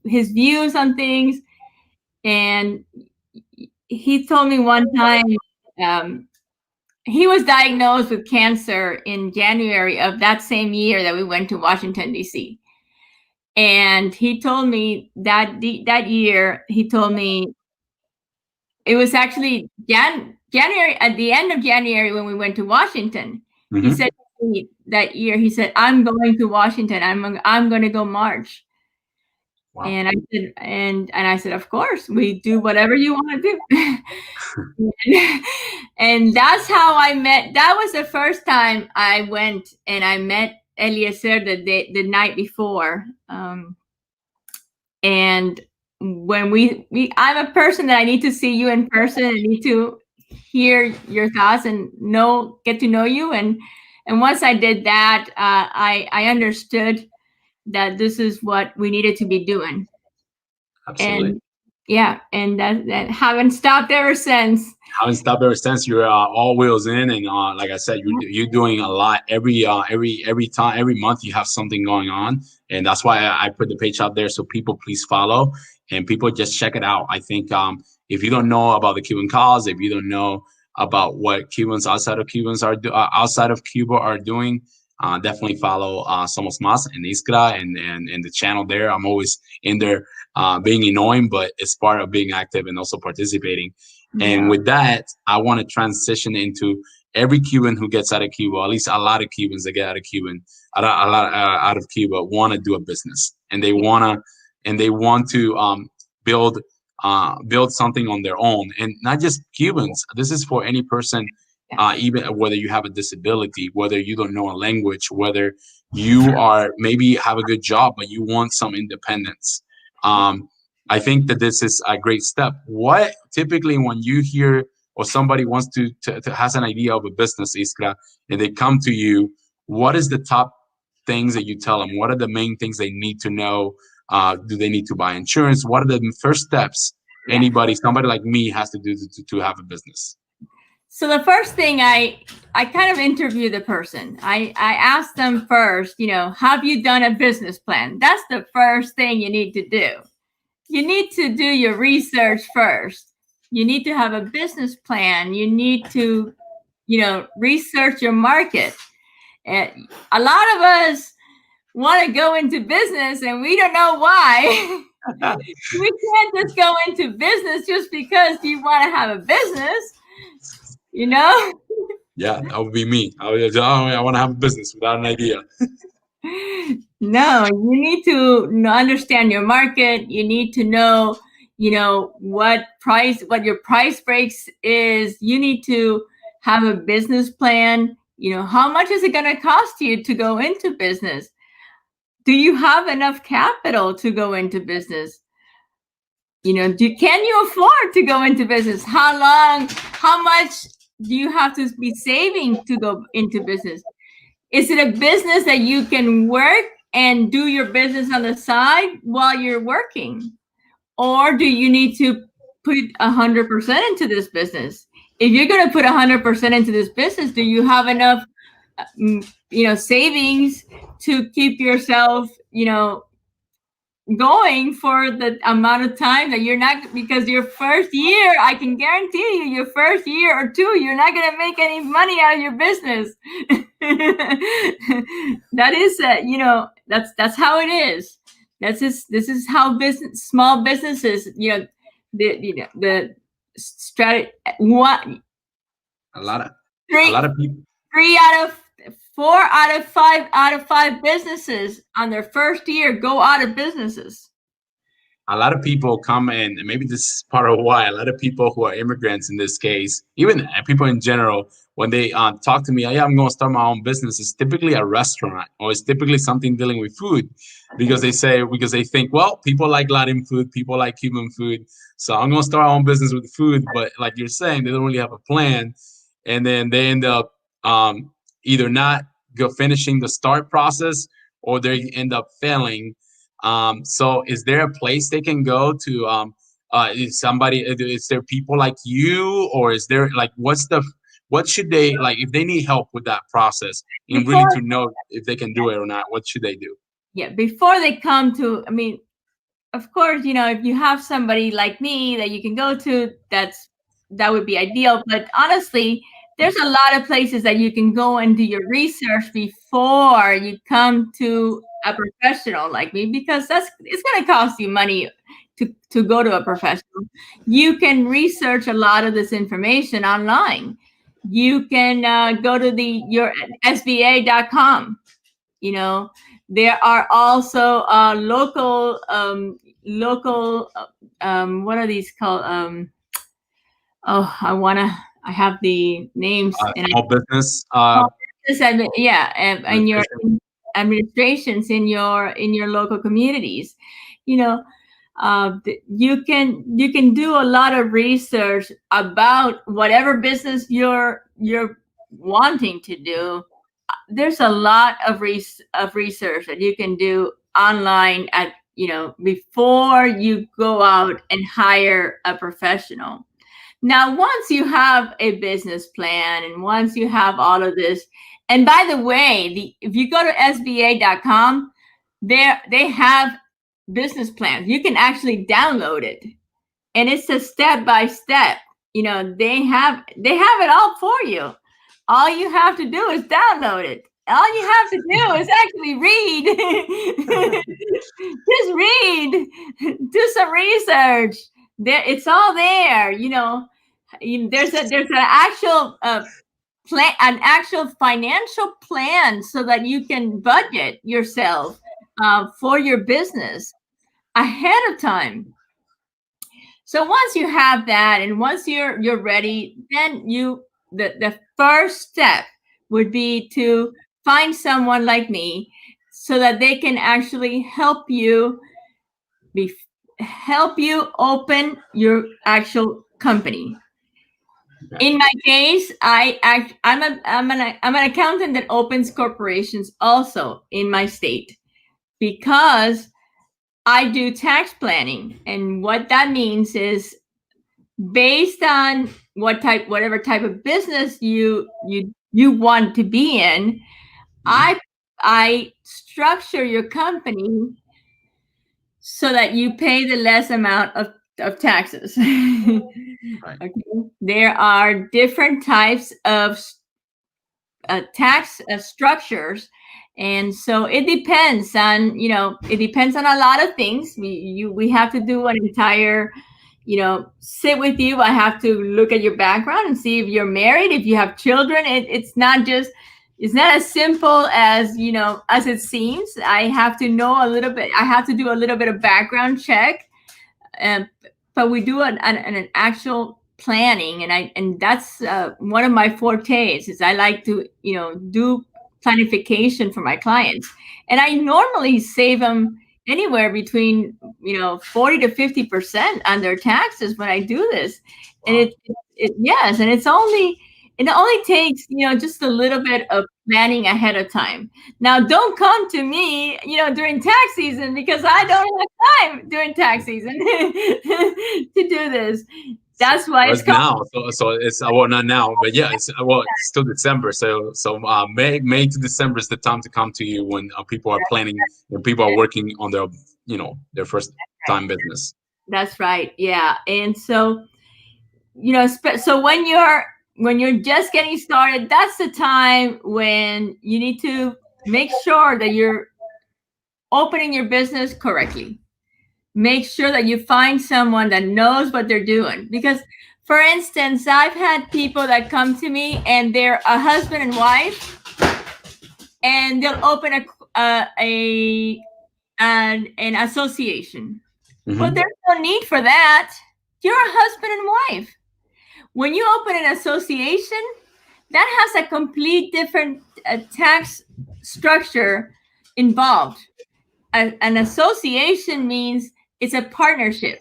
[SPEAKER 2] views on things. And he told me one time, he was diagnosed with cancer in January of that same year that we went to Washington, D.C. And he told me that year, he told me it was actually January, at the end of January when we went to Washington. He said to me that year, he said, I'm going to Washington. I'm going to go march. Wow. And I said, of course, we do whatever you want to do. And that's how I met. That was the first time I went and I met Eliezer the night before. And when I'm a person that I need to see you in person. I need to hear your thoughts and get to know you. And once I did that, I understood that this is what we needed to be doing.
[SPEAKER 1] Absolutely.
[SPEAKER 2] And yeah, and that haven't stopped ever since.
[SPEAKER 1] Haven't stopped ever since. You're all wheels in, and like I said, you're doing a lot every time, every month. You have something going on, and that's why I put the page out there so people please follow and people just check it out. I think if you don't know about the Cuban cause, if you don't know about what Cubans outside of Cuba are doing, definitely follow Somos Más and Iskra and the channel there. I'm always in there being annoying, but it's part of being active and also participating. And with that, I want to transition into every Cuban who gets out of Cuba, at least a lot of Cubans that get out of Cuba want to do a business, and they want to build something on their own, and not just Cubans. This is for any person, even whether you have a disability, whether you don't know a language, whether you are maybe have a good job but you want some independence. I think that this is a great step. What typically when you hear or somebody wants to has an idea of a business, Iskra, and they come to you, what is the top things that you tell them? What are the main things they need to know? Do they need to buy insurance? What are the first steps somebody like me has to do to have a business?
[SPEAKER 2] So the first thing, I kind of interview the person. I ask them first, have you done a business plan? That's the first thing you need to do. You need to do your research first. You need to have a business plan. You need to, research your market. And a lot of us want to go into business and we don't know why. We can't just go into business just because you want to have a business,
[SPEAKER 1] Yeah, that would be me. I want to have a business without an idea.
[SPEAKER 2] No, you need to understand your market. You need to know, what your price breaks is. You need to have a business plan. How much is it going to cost you to go into business? Do you have enough capital to go into business? can you afford to go into business? How much do you have to be saving to go into business? Is it a business that you can work and do your business on the side while you're working? Or do you need to put 100% into this business? If you're going to put 100% into this business, do you have enough, savings to keep yourself, going for the amount of time that you're not, because your first year, I can guarantee you, your first year or two, you're not going to make any money out of your business. That is, that's how it is. This is how small businesses, the strategy. What
[SPEAKER 1] A lot of a
[SPEAKER 2] three
[SPEAKER 1] lot of people.
[SPEAKER 2] three out of 4 out of 5 businesses on their first year go out of businesses.
[SPEAKER 1] A lot of people come in, and maybe this is part of why a lot of people who are immigrants in this case, even people in general, when they talk to me, "Oh, yeah, I'm going to start my own business," it's typically a restaurant or it's typically something dealing with food, because they think, well, people like Latin food, people like Cuban food, so I'm going to start my own business with food. But like you're saying, they don't really have a plan, and then they end up either not finishing the start process, or they end up failing. So is there a place they can go to? Is there people like you, or is there like, what should they, like, if they need help with that process and really
[SPEAKER 2] Before,
[SPEAKER 1] to know if they can do it or not, what should they do?
[SPEAKER 2] yeah, before they come to, I mean, of course, if you have somebody like me that you can go to, that would be ideal. But honestly, there's a lot of places that you can go and do your research before you come to a professional like me, because it's going to cost you money to go to a professional. You can research a lot of this information online. You can go to your SBA.com. There are also what are these called? I have the names, and
[SPEAKER 1] Small business
[SPEAKER 2] yeah, and your
[SPEAKER 1] administration.
[SPEAKER 2] administrations in your local communities. You can do a lot of research about whatever business you're wanting to do. There's a lot of research that you can do online before you go out and hire a professional. Now, once you have a business plan and once you have all of this, and by the way, if you go to SBA.com, they have business plans. You can actually download it, and it's a step by step. They have it all for you. All you have to do is download it. All you have to do is actually read. Just read. Do some research. It's all there. There's an actual plan, an actual financial plan, so that you can budget yourself for your business ahead of time. So once you have that, and once you're ready, then the first step would be to find someone like me, so that they can actually help you open your actual company. In my case, I'm an accountant that opens corporations also in my state, because I do tax planning, and what that means is, based on whatever type of business you want to be in, I structure your company so that you pay the less amount of taxes.
[SPEAKER 1] Right.
[SPEAKER 2] Okay. There are different types of tax structures, and so it depends on a lot of things. We have to do an entire sit with you. I have to look at your background and see if you're married, if you have children. It's not as simple as as it seems. I have to know a little bit. I have to do a little bit of background check, but we do an actual planning, and that's one of my fortes. Is I like to do planification for my clients, and I normally save them anywhere between 40 to 50% on their taxes when I do this. And
[SPEAKER 1] Wow.
[SPEAKER 2] yes, and it only takes just a little bit of planning ahead of time. Now don't come to me during tax season, because I don't have time during tax season to do this.
[SPEAKER 1] So,
[SPEAKER 2] That's why
[SPEAKER 1] well,
[SPEAKER 2] it's
[SPEAKER 1] it's
[SPEAKER 2] called.
[SPEAKER 1] now. So it's well, not now, but yeah, it's still December. So May to December is the time to come to you when people are planning, when people are working on their their first time business.
[SPEAKER 2] That's right. Yeah. And so so when you're just getting started, that's the time when you need to make sure that you're opening your business correctly. Make sure that you find someone that knows what they're doing, because for instance, I've had people that come to me and they're a husband and wife, and they'll open an association. Well,
[SPEAKER 1] Hmm.
[SPEAKER 2] there's no need for that. You're a husband and wife. When you open an association, that has a complete different tax structure involved. An association means it's a partnership.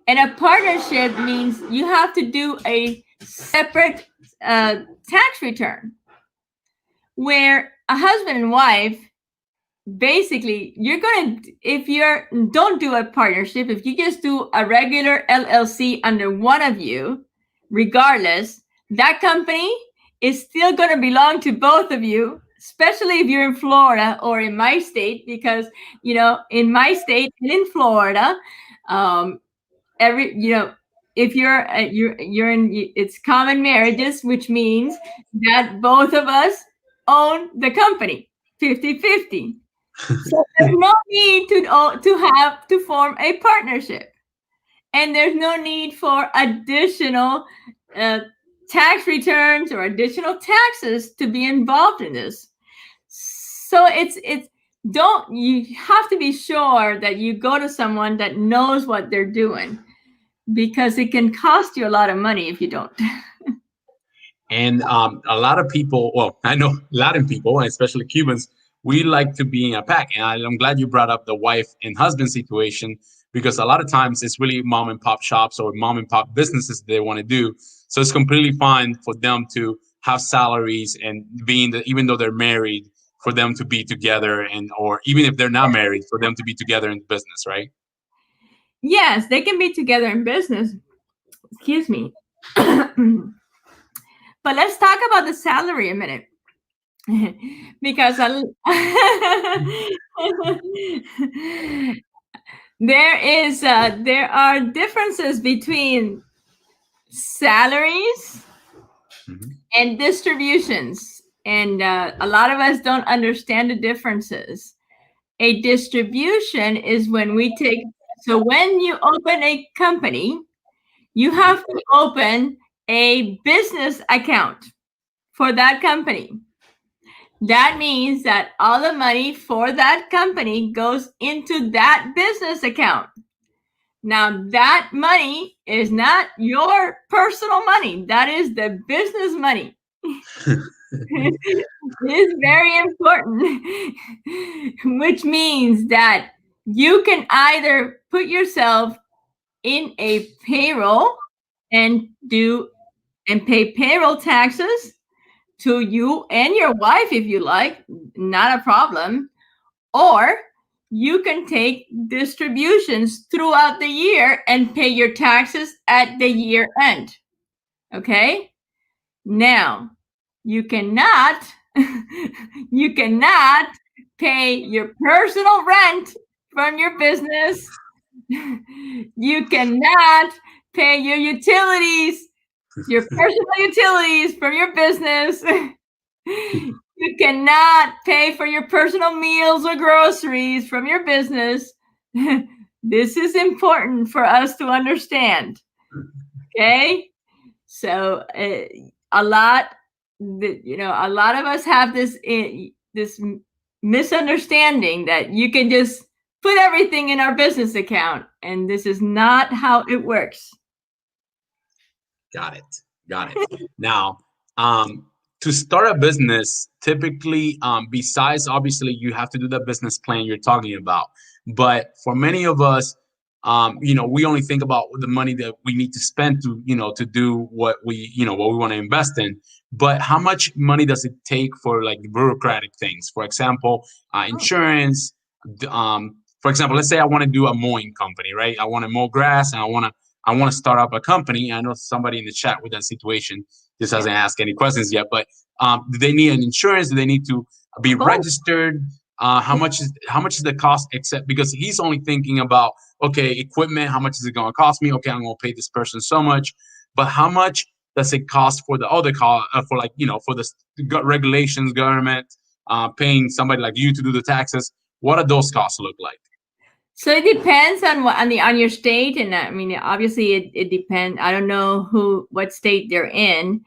[SPEAKER 2] And a partnership means you have to do a separate tax return. Where a husband and wife, basically, you're going to, if you're, don't do a partnership, if you just do a regular LLC under one of you, regardless, that company is still going to belong to both of you, especially if you're in Florida or in my state, because, in my state and in Florida, um, every, if you're in, it's common marriages, which means that both of us own the company 50-50. So there's no need to form a partnership, and there's no need for additional uh, tax returns or additional taxes to be involved in this. So it's don't you have to be sure that you go to someone that knows what they're doing, because it can cost you a lot of money if you don't.
[SPEAKER 1] And a lot of people, well, I know Latin people, especially Cubans, we like to be in a pack. And I'm glad you brought up the wife and husband situation, because a lot of times it's really mom and pop shops or mom and pop businesses they want to do. So it's completely fine for them to have salaries and being that, even though they're married, for them to be together, and or even if they're not married, for them to be together in business, right?
[SPEAKER 2] Yes, they can be together in business. Excuse me. But let's talk about the salary a minute. Because there are differences between salaries
[SPEAKER 1] Mhm.
[SPEAKER 2] and distributions, and a lot of us don't understand the differences. A distribution is when we take, so when you open a company, you have to open a business account for that company. That means that all the money for that company goes into that business account. Now, that money is not your personal money, that is the business money. It is very important, which means that you can either put yourself in a payroll and pay payroll taxes to you and your wife if you like, not a problem. Or you can take distributions throughout the year and pay your taxes at the year end. Okay? Now, you cannot you cannot pay your personal rent from your business. You cannot pay your utilities, your personal utilities from your business. You cannot pay for your personal meals or groceries from your business. This is important for us to understand. Okay? So a lot, a lot of us have this misunderstanding that you can just put everything in our business account, and this is not how it works.
[SPEAKER 1] Got it. Got it. Now, to start a business, typically, besides obviously you have to do the business plan you're talking about, But for many of us, we only think about the money that we need to spend to do what we want to invest in. But how much money does it take for like bureaucratic things? For example, insurance. For example, let's say I want to do a mowing company, right? I want to mow grass, and I want to start up a company. I know somebody in the chat with that situation just
[SPEAKER 2] Yeah.
[SPEAKER 1] hasn't asked any questions yet, but do they need an insurance? Do they need to be
[SPEAKER 2] Oh,
[SPEAKER 1] registered? How much is the cost? Except because he's only thinking about, okay, equipment. How much is it going to cost me? Okay, I'm going to pay this person so much, but how much does it cost for the other cost for like for the regulations, government, paying somebody like you to do the taxes? What do those costs look like?
[SPEAKER 2] so it depends on on your state, and I mean, obviously, it depends. I don't know what state they're in,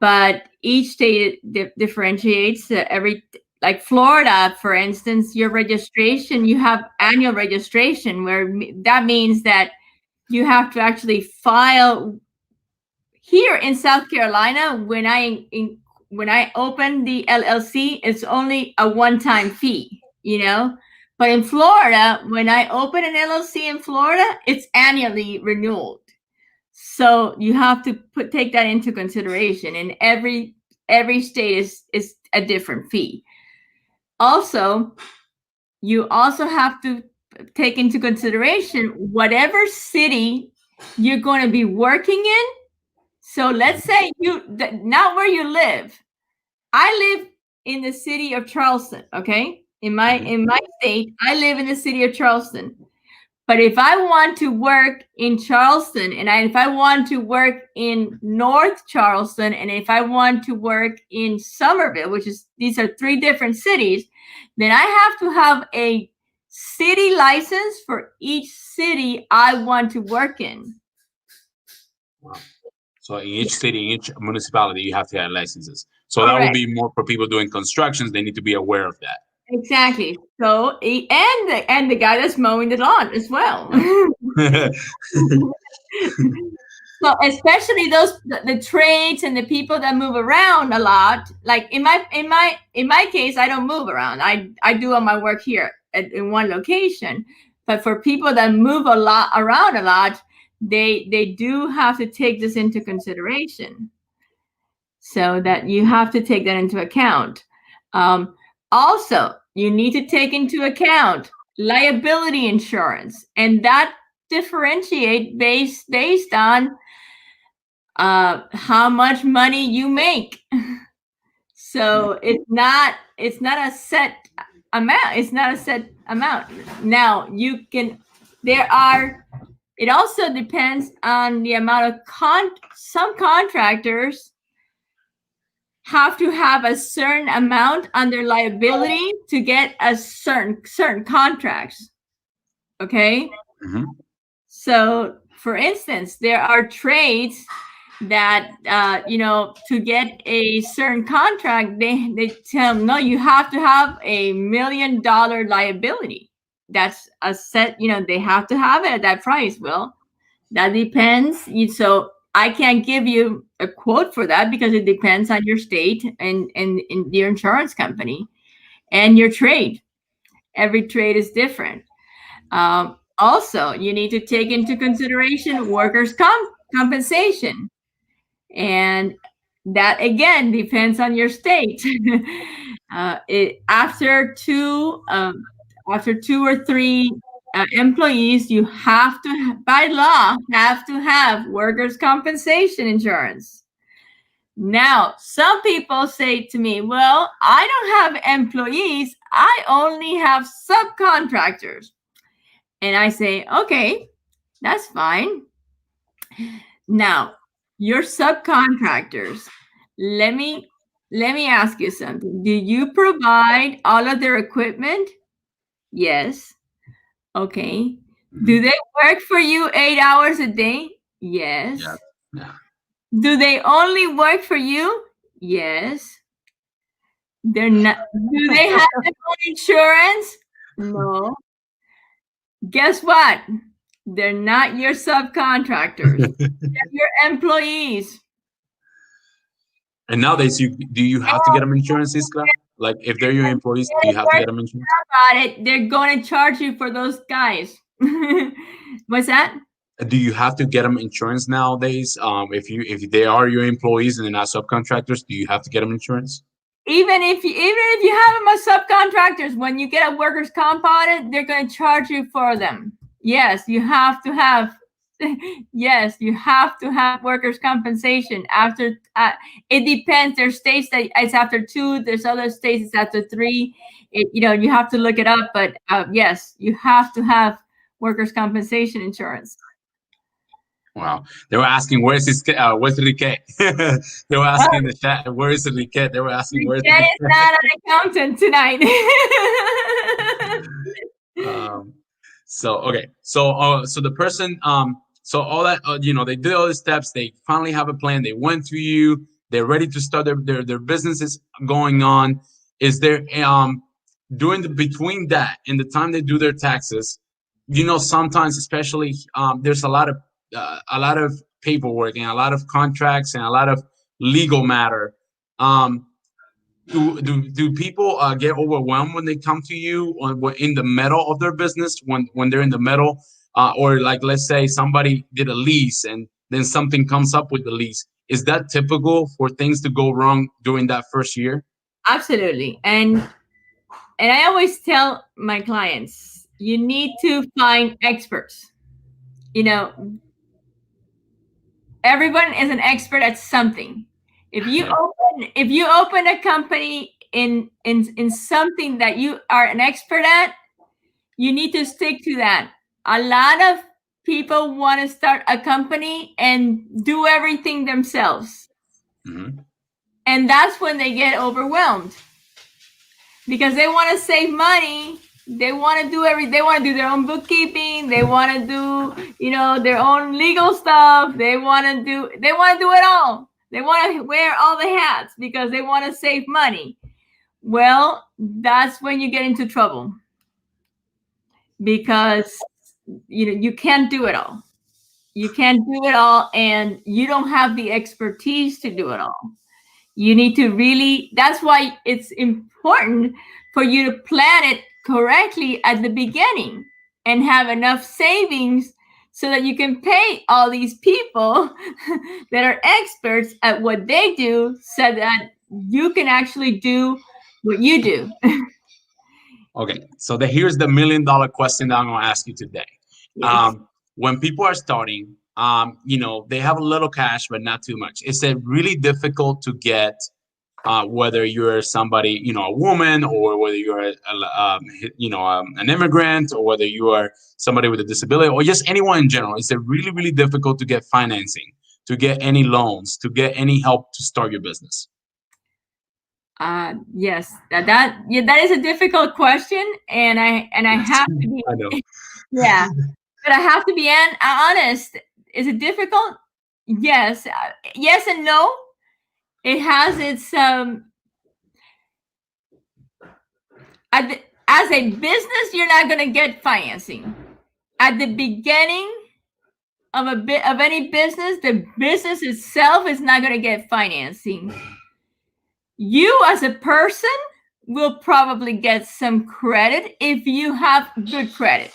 [SPEAKER 2] but each state differentiates. Every like Florida, for instance, your registration, you have annual registration, where that means that you have to actually file. Here in South Carolina, when I open the LLC, it's only a one-time fee, But in Florida, when I open an LLC in Florida, it's annually renewed. So you have to take that into consideration. And every state is a different fee. Also, you also have to take into consideration whatever city you're going to be working in. So let's say not where you live. I live in the city of Charleston, okay? In my state, I live in the city of Charleston. But if I want to work in Charleston, and if I want to work in North Charleston, and if I want to work in Somerville, these are three different cities, then I have to have a city license for each city I want to work in.
[SPEAKER 1] So in each city, in each municipality, you have to have licenses. So that would
[SPEAKER 2] Correct.
[SPEAKER 1] be more for people doing constructions. They need to be aware of that.
[SPEAKER 2] Exactly. So, and the guy that's mowing the lawn as well. So, especially the trades and the people that move around a lot. Like in my case, I don't move around. I do all my work here in one location. But for people that move around a lot, they do have to take this into consideration. So that you have to take that into account. Also, you need to take into account liability insurance, and that differentiate based on how much money you make. So it's not a set amount. It's not a set amount. Now you can. It also depends on the amount of some contractors have to have a certain amount under liability to get a certain contracts. Okay.
[SPEAKER 1] Mm-hmm.
[SPEAKER 2] So, for instance, there are trades that to get a certain contract, they tell them, no, you have to have $1 million liability. That's a set. They have to have it at that price. Well, that depends. So I can't give you a quote for that because it depends on your state and your insurance company and your trade. Every trade is different. Also, you need to take into consideration workers' compensation. And that, again, depends on your state. After two or three employees, you have to, by law, have to have workers' compensation insurance. Now, some people say to me, well, I don't have employees. I only have subcontractors. And I say, okay, that's fine. Now, your subcontractors, let me ask you something. Do you provide all of their equipment? Yes. Okay.
[SPEAKER 1] Mm-hmm.
[SPEAKER 2] Do they work for you 8 hours a day? Yes.
[SPEAKER 1] Yeah.
[SPEAKER 2] Do they only work for you? Yes. They're not. Do they have their own insurance? No. Guess what? They're not your subcontractors. They're your employees.
[SPEAKER 1] And nowadays, do you have to get them insurance, Iskra? Like if they're your employees, do you have to get them insurance?
[SPEAKER 2] About it, they're going to charge you for those guys. What's that?
[SPEAKER 1] Do you have to get them insurance nowadays? If they are your employees and they're not subcontractors, do you have to get them insurance?
[SPEAKER 2] Even if you have them as subcontractors, when you get a workers' comp audit, they're going to charge you for them. Yes, you have to have. Yes, you have to have workers' compensation after. It depends. There's states that it's after 2. There's other states it's after 3. You have to look it up. But yes, you have to have workers' compensation insurance.
[SPEAKER 1] Wow. They were asking, where's Riquet? They were asking in the chat, where is Riquet? They were asking, where's
[SPEAKER 2] Riquet is not an accountant tonight.
[SPEAKER 1] Okay. So the person, so all that, they did all the steps. They finally have a plan. They went to you. They're ready to start their businesses going on. Is there, between that and the time they do their taxes, sometimes, especially, there's a lot of paperwork and a lot of contracts and a lot of legal matter. Do people get overwhelmed when they come to you in the middle of their business, when they're in the middle, or like, let's say somebody did a lease and then something comes up with the lease? Is that typical for things to go wrong during that first year?
[SPEAKER 2] Absolutely. And I always tell my clients, you need to find experts. Everyone is an expert at something. If you open a company in something that you are an expert at, you need to stick to that. A lot of people want to start a company and do everything themselves.
[SPEAKER 1] Mm-hmm.
[SPEAKER 2] And that's when they get overwhelmed, because they want to save money. They want to do they want to do their own bookkeeping. They want to do, their own legal stuff. They want to do it all. They want to wear all the hats because they want to save money. Well, that's when you get into trouble, because you can't do it all. You can't do it all, and you don't have the expertise to do it all. You need to really, that's why it's important for you to plan it correctly at the beginning and have enough savings so that you can pay all these people that are experts at what they do, so that you can actually do what you do.
[SPEAKER 1] Okay, so here's the $1 million question that I'm going to ask you today.
[SPEAKER 2] Yes.
[SPEAKER 1] When people are starting, they have a little cash, but not too much. Is it really difficult to get, whether you're somebody, a woman, or whether you're, an immigrant, or whether you are somebody with a disability, or just anyone in general? Is it really, really difficult to get financing, to get any loans, to get any help to start your business?
[SPEAKER 2] Yes, that is a difficult question, and I have to be.
[SPEAKER 1] I know.
[SPEAKER 2] Yeah, but I have to be honest. Is it difficult? Yes, yes and no. It has its as a business, you're not going to get financing at the beginning of any business. The business itself is not going to get financing. You as a person will probably get some credit if you have good credit.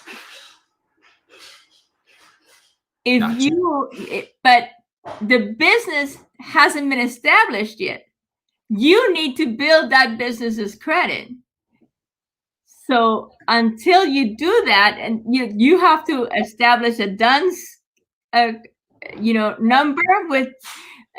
[SPEAKER 2] But the business hasn't been established yet. You need to build that business's credit. So until you do that, and you have to establish a DUNS, number with.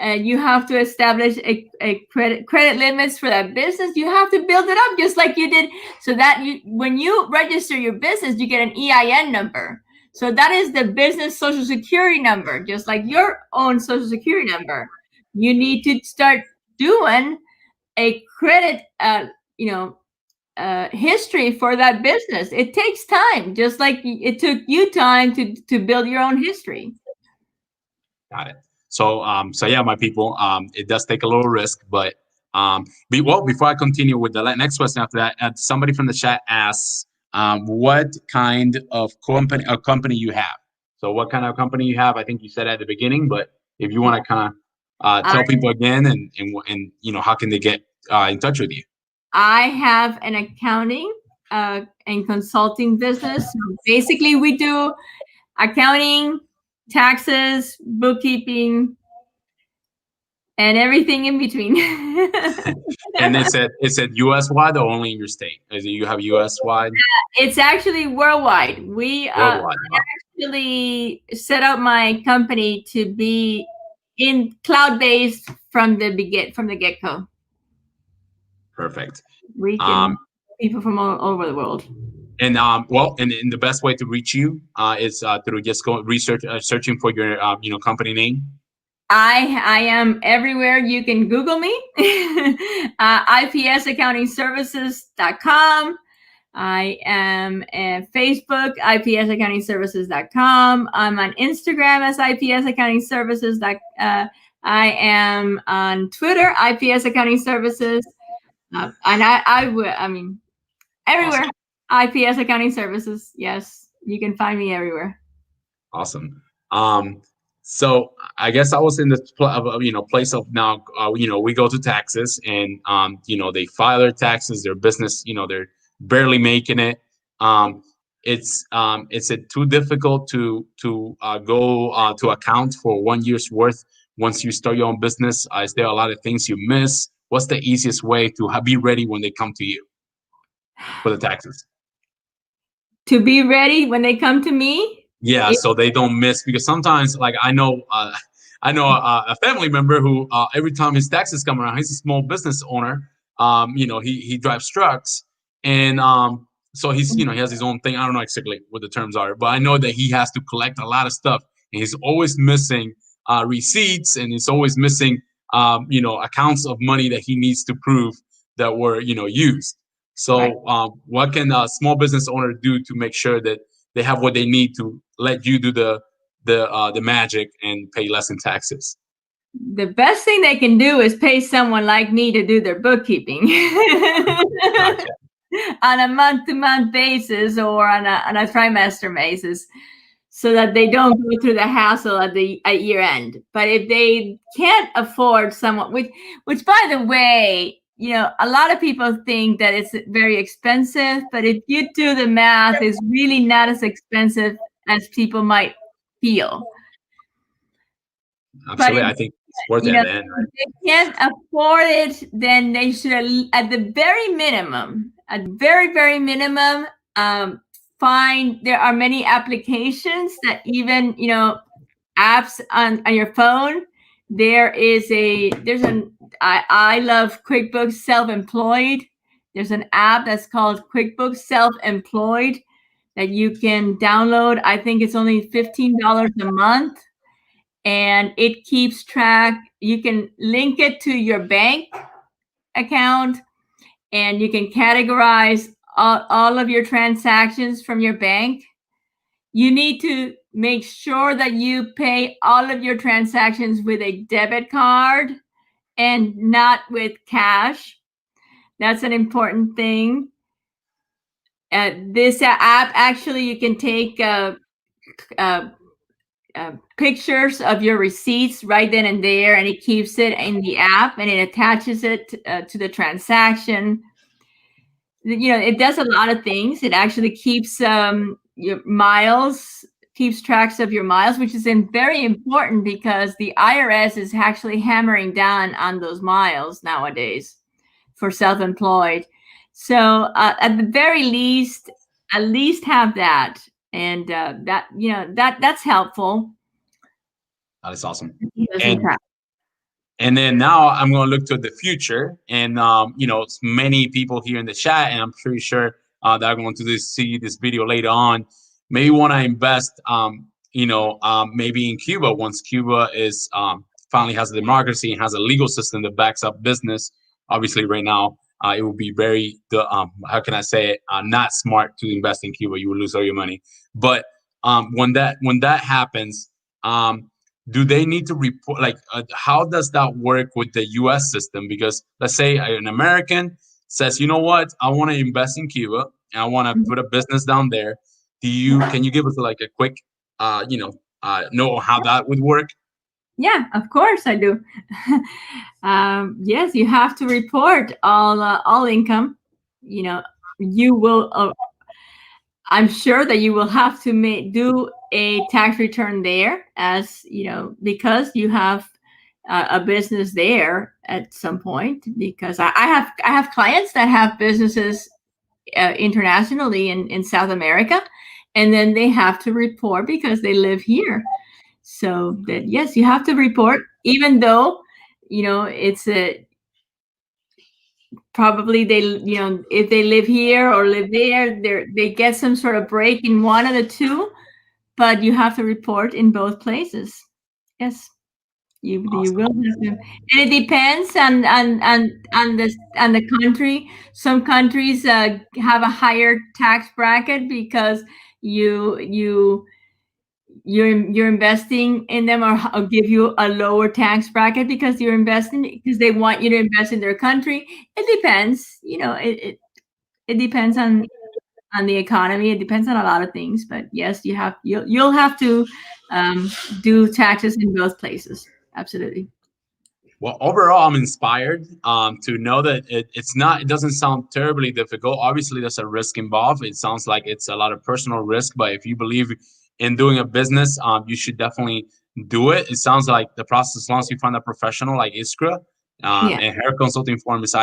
[SPEAKER 2] You have to establish a credit limits for that business. You have to build it up just like you did, so that when you register your business, you get an EIN number. So that is the business social security number, just like your own social security number. You need to start doing a credit, history for that business. It takes time, just like it took you time to build your own history.
[SPEAKER 1] Got it. So yeah, my people, it does take a little risk, but before I continue with the next question after that, somebody from the chat asks, what kind of company you have? So what kind of company you have? I think you said at the beginning, but if you want to kind of tell people again, and how can they get in touch with you?
[SPEAKER 2] I have an accounting and consulting business. So basically, we do accounting, taxes, bookkeeping, and everything in between.
[SPEAKER 1] And it's at US wide or only in your state? Is it you have US wide?
[SPEAKER 2] It's actually worldwide. We
[SPEAKER 1] Worldwide. Wow.
[SPEAKER 2] actually set up my company to be in cloud based from the get go.
[SPEAKER 1] Perfect.
[SPEAKER 2] We can
[SPEAKER 1] Um,
[SPEAKER 2] people from all over the world.
[SPEAKER 1] and well, and the best way to reach you is through just go research searching for your company name.
[SPEAKER 2] I am everywhere. You can Google me, ipsaccountingservices.com. I am at Facebook, ipsaccountingservices.com. I'm on Instagram as ipsaccountingservices. I am on Twitter, ipsaccountingservices. And I mean, everywhere.
[SPEAKER 1] Awesome.
[SPEAKER 2] IPS Accounting Services. Yes, you can find me everywhere.
[SPEAKER 1] Awesome. Um, so I guess I was in this place of now. We go to taxes, and they file their taxes. Their business, they're barely making it. It's it too difficult to go to account for 1 year's worth once you start your own business? Is there a lot of things you miss? What's the easiest way to be ready when they come to you for the taxes?
[SPEAKER 2] To be ready when they come to me.
[SPEAKER 1] Yeah, so they don't miss, because sometimes, like, I know a family member who every time his taxes come around, he's a small business owner. He drives trucks, and so he has his own thing. I don't know exactly what the terms are, but I know that he has to collect a lot of stuff, and he's always missing receipts, and he's always missing accounts of money that he needs to prove that were used.
[SPEAKER 2] Right.
[SPEAKER 1] So what can a small business owner do to make sure that they have what they need to let you do the magic and pay less in taxes?
[SPEAKER 2] The best thing they can do is pay someone like me to do their bookkeeping
[SPEAKER 1] Gotcha.
[SPEAKER 2] on a month-to-month basis or on a trimester basis, so that they don't go through the hassle at year end. But if they can't afford someone, which by the way, a lot of people think that it's very expensive, but if you do the math, it's really not as expensive as people might feel.
[SPEAKER 1] Absolutely, I think it's worth it at the end, right?
[SPEAKER 2] If they can't afford it, then they should, at the very minimum, very minimum, find there are many applications that even apps on your phone. There's an I love QuickBooks Self-Employed. There's an app that's called QuickBooks Self-Employed that you can download. I think it's only $15 a month, and it keeps track. You can link it to your bank account, and you can categorize all of your transactions from your bank. You need to make sure that you pay all of your transactions with a debit card and not with cash. That's an important thing. This app, actually, you can take pictures of your receipts right then and there, and it keeps it in the app, and it attaches it to the transaction. It does a lot of things. It actually keeps your miles, keeps tracks of your miles, which is very important because the IRS is actually hammering down on those miles nowadays for self-employed. So at the very least, at least have that, and that's helpful.
[SPEAKER 1] That is awesome.
[SPEAKER 2] Doesn't
[SPEAKER 1] And
[SPEAKER 2] track.
[SPEAKER 1] and then now I'm going to look to the future, and many people here in the chat, and I'm pretty sure that are going to see this video later on, maybe want to invest, maybe in Cuba once Cuba is finally has a democracy and has a legal system that backs up business. Obviously, right now, it would be very how can I say it? Not smart to invest in Cuba. You will lose all your money. But when that happens, do they need to report, like, how does that work with the US system? Because let's say an American says, you know what, I want to invest in Cuba and I want to put a business down there. Can you give us like a quick know how that would work?
[SPEAKER 2] Yeah, of course I do. Yes, you have to report all income. You know, you will. I'm sure that you will have to do a tax return there, as you know, because you have a business there at some point. Because I have clients that have businesses internationally in South America, and then they have to report because they live here. So that yes, you have to report, even though it's a probably they if they live here or live there, they get some sort of break in one of the two, but you have to report in both places. Yes. You will
[SPEAKER 1] Awesome.
[SPEAKER 2] have to, and it depends on the country. Some countries have a higher tax bracket because you you you're investing in them, or give you a lower tax bracket because you're investing, because they want you to invest in their country. It depends, it depends on the economy. It depends on a lot of things, but yes, you'll have to um, do taxes in both places. Absolutely.
[SPEAKER 1] Well, overall, I'm inspired to know that it's not. It doesn't sound terribly difficult. Obviously, there's a risk involved. It sounds like it's a lot of personal risk, but if you believe in doing a business, you should definitely do it. It sounds like the process, as long as you find a professional like Iskra,
[SPEAKER 2] Yeah.
[SPEAKER 1] and her consulting firm is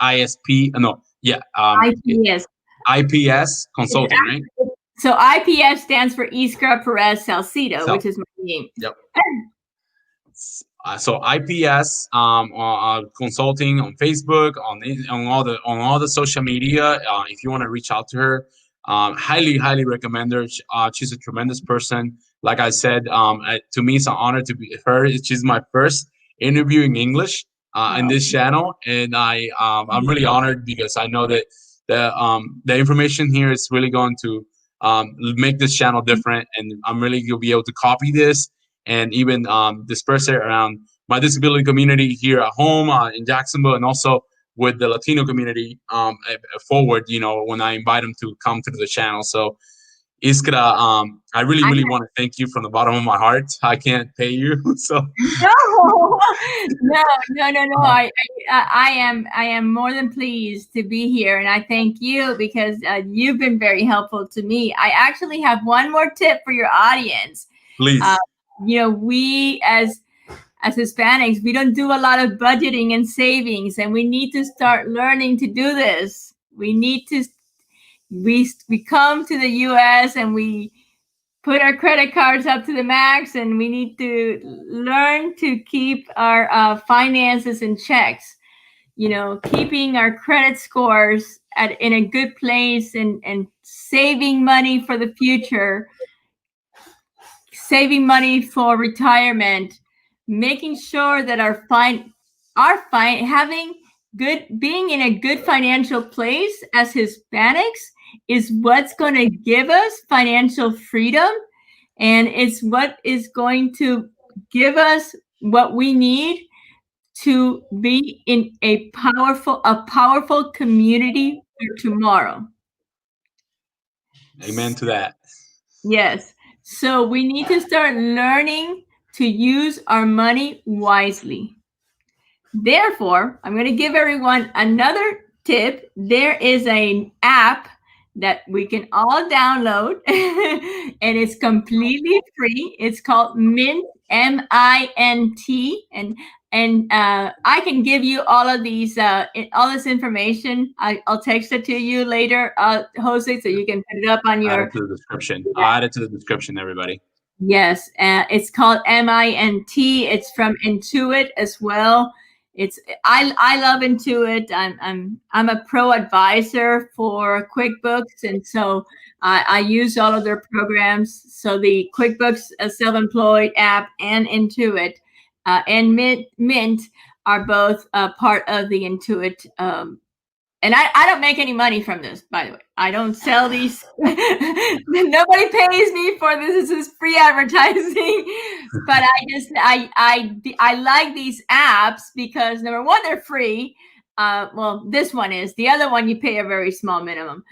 [SPEAKER 1] ISP. No, yeah,
[SPEAKER 2] IPS.
[SPEAKER 1] IPS Consulting, right?
[SPEAKER 2] So IPS stands for Iskra Perez Salcido,
[SPEAKER 1] So,
[SPEAKER 2] which is my name.
[SPEAKER 1] yep. So IPS consulting on Facebook, on all the social media. If you want to reach out to her, highly recommend her. She's a tremendous person. Like I said, to me, it's an honor to be her. She's my first interview in English in
[SPEAKER 2] Oh,
[SPEAKER 1] this channel, and I'm really honored because I know that the information here is really going to make this channel different, and I'm really gonna be able to copy this and even disperse it around my disability community here at home in Jacksonville, and also with the Latino community forward. When I invite them to come to the channel. So, Iskra, I really want to thank you from the bottom of my heart. I can't pay you, so
[SPEAKER 2] no, no. I am more than pleased to be here, and I thank you because you've been very helpful to me. I actually have one more tip for your audience. Uh,
[SPEAKER 1] please.
[SPEAKER 2] we as Hispanics, we don't do a lot of budgeting and savings, and we need to start learning to do this. We need to we come to the U.S. and we put our credit cards up to the max, and we need to learn to keep our finances in checks. Keeping our credit scores in a good place, and saving money for the future, saving money for retirement, making sure that having being in a good financial place as Hispanics is what's going to give us financial freedom, and it's what is going to give us what we need to be in a powerful community for tomorrow.
[SPEAKER 1] Amen to that.
[SPEAKER 2] Yes. So we need to start learning to use our money wisely. Therefore, I'm going to give everyone another tip. There is an app that we can all download, and it's completely free. It's called Mint, MINT, and I can give you all of these, all this information. I'll text it to you later, Jose, so you can put it up on
[SPEAKER 1] Add
[SPEAKER 2] your.
[SPEAKER 1] it to the description. I'll add it to the description, everybody.
[SPEAKER 2] Yes, it's called MINT. It's from Intuit as well. I love Intuit. I'm a pro advisor for QuickBooks, and so I use all of their programs. So the QuickBooks Self-Employed app and Intuit and Mint are both part of the Intuit. And I don't make any money from this, by the way. I don't sell these. Nobody pays me for this. This is free advertising. But I like these apps because, number one, they're free. Well, this one is. The other one, you pay a very small minimum.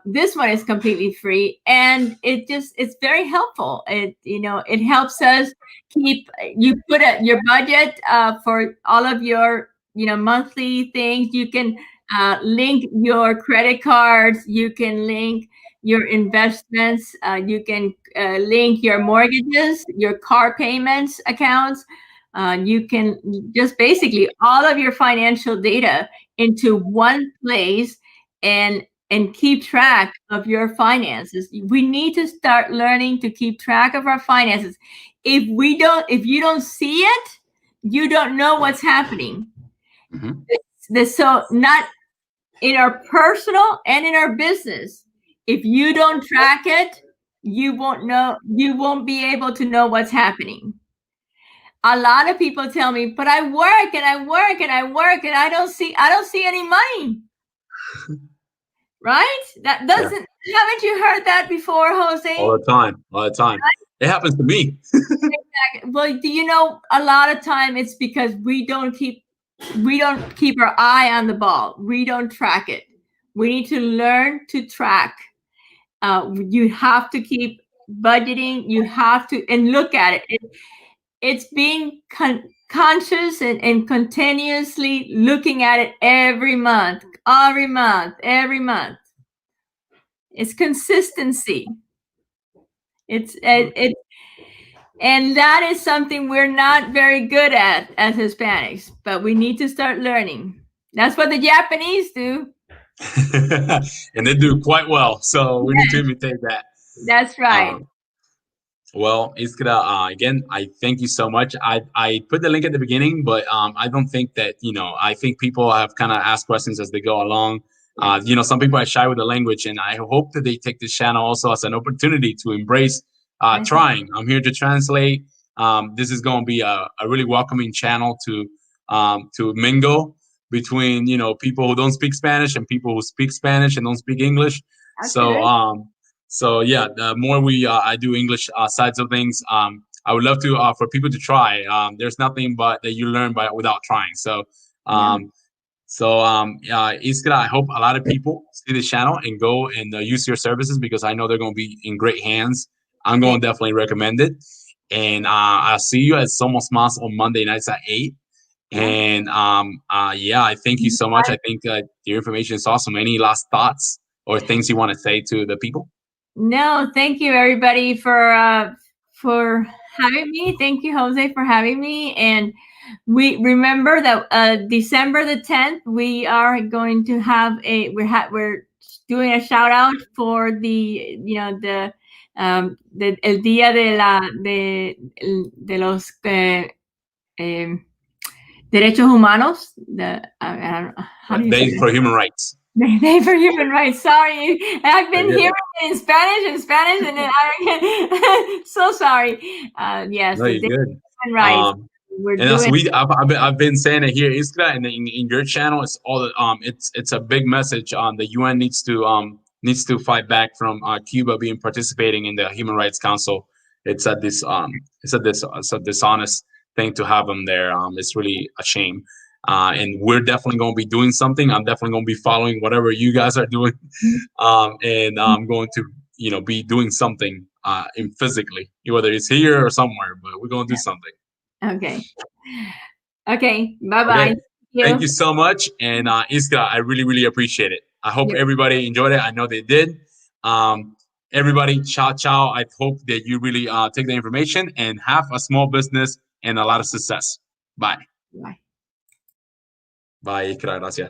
[SPEAKER 2] This one is completely free, and it's very helpful. It helps us keep you put your budget for all of your monthly things. You can link your credit cards. You can link your investments. You can link your mortgages, your car payments accounts. You can just basically all of your financial data into one place, and keep track of your finances. We need to start learning to keep track of our finances. If you don't see it, you don't know what's happening. Mm-hmm. So not in our personal and in our business. If you don't track it, you won't be able to know what's happening. A lot of people tell me, but I work and I work and I work and I don't see any money. Right? That doesn't. Yeah. Haven't you heard that before, Jose?
[SPEAKER 1] All the time. Right? It happens to me.
[SPEAKER 2] Exactly. Well, do you know, a lot of time it's because we don't keep our eye on the ball. We don't track it. We need to learn to track. You have to keep budgeting. You have to and look at it. It's being conscious and continuously looking at it every month. It's consistency. And that is something we're not very good at as Hispanics, but we need to start learning. That's what the Japanese do.
[SPEAKER 1] And they do quite well. So we need to imitate that.
[SPEAKER 2] That's right.
[SPEAKER 1] Well, Iskra, again, I thank you so much. I put the link at the beginning, but I don't think that, I think people have kind of asked questions as they go along. Some people are shy with the language, and I hope that they take this channel also as an opportunity to embrace trying. I'm here to translate. This is going to be a really welcoming channel to mingle between, people who don't speak Spanish and people who speak Spanish and don't speak English. Okay. So yeah, the more I do English sides of things, I would love to for people to try. There's nothing but that you learn without trying. So Iskra, I hope a lot of people see this channel and go and use your services, because I know they're going to be in great hands. I'm going to definitely recommend it. And I'll see you at Somos Mas on Monday nights at 8. And I thank you so much. I think your information is awesome. Any last thoughts or things you want to say to the people?
[SPEAKER 2] No, thank you everybody for having me. Thank you, Jose, for having me. And we remember that December the 10th, we are going to have we're doing a shout out for the el día de los derechos humanos.
[SPEAKER 1] Day for human rights.
[SPEAKER 2] Day for human rights. Sorry, I've been hearing it in Spanish, and then so sorry. Yes,
[SPEAKER 1] no, you're good.
[SPEAKER 2] Human rights.
[SPEAKER 1] I've been saying it here, Iskra, and in your channel, it's all it's a big message. The UN needs to fight back from Cuba being participating in the Human Rights Council. It's a dishonest thing to have them there. It's really a shame. And we're definitely going to be doing something. I'm definitely going to be following whatever you guys are doing, and I'm going to be doing something physically, whether it's here or somewhere. But we're going to do something.
[SPEAKER 2] Okay. Bye-bye.
[SPEAKER 1] Okay. Thank you so much. And Iskra, I really, really appreciate it. I hope everybody enjoyed it. I know they did. Everybody, ciao. I hope that you really take the information and have a small business and a lot of success. Bye. Bye, Iskra. Gracias.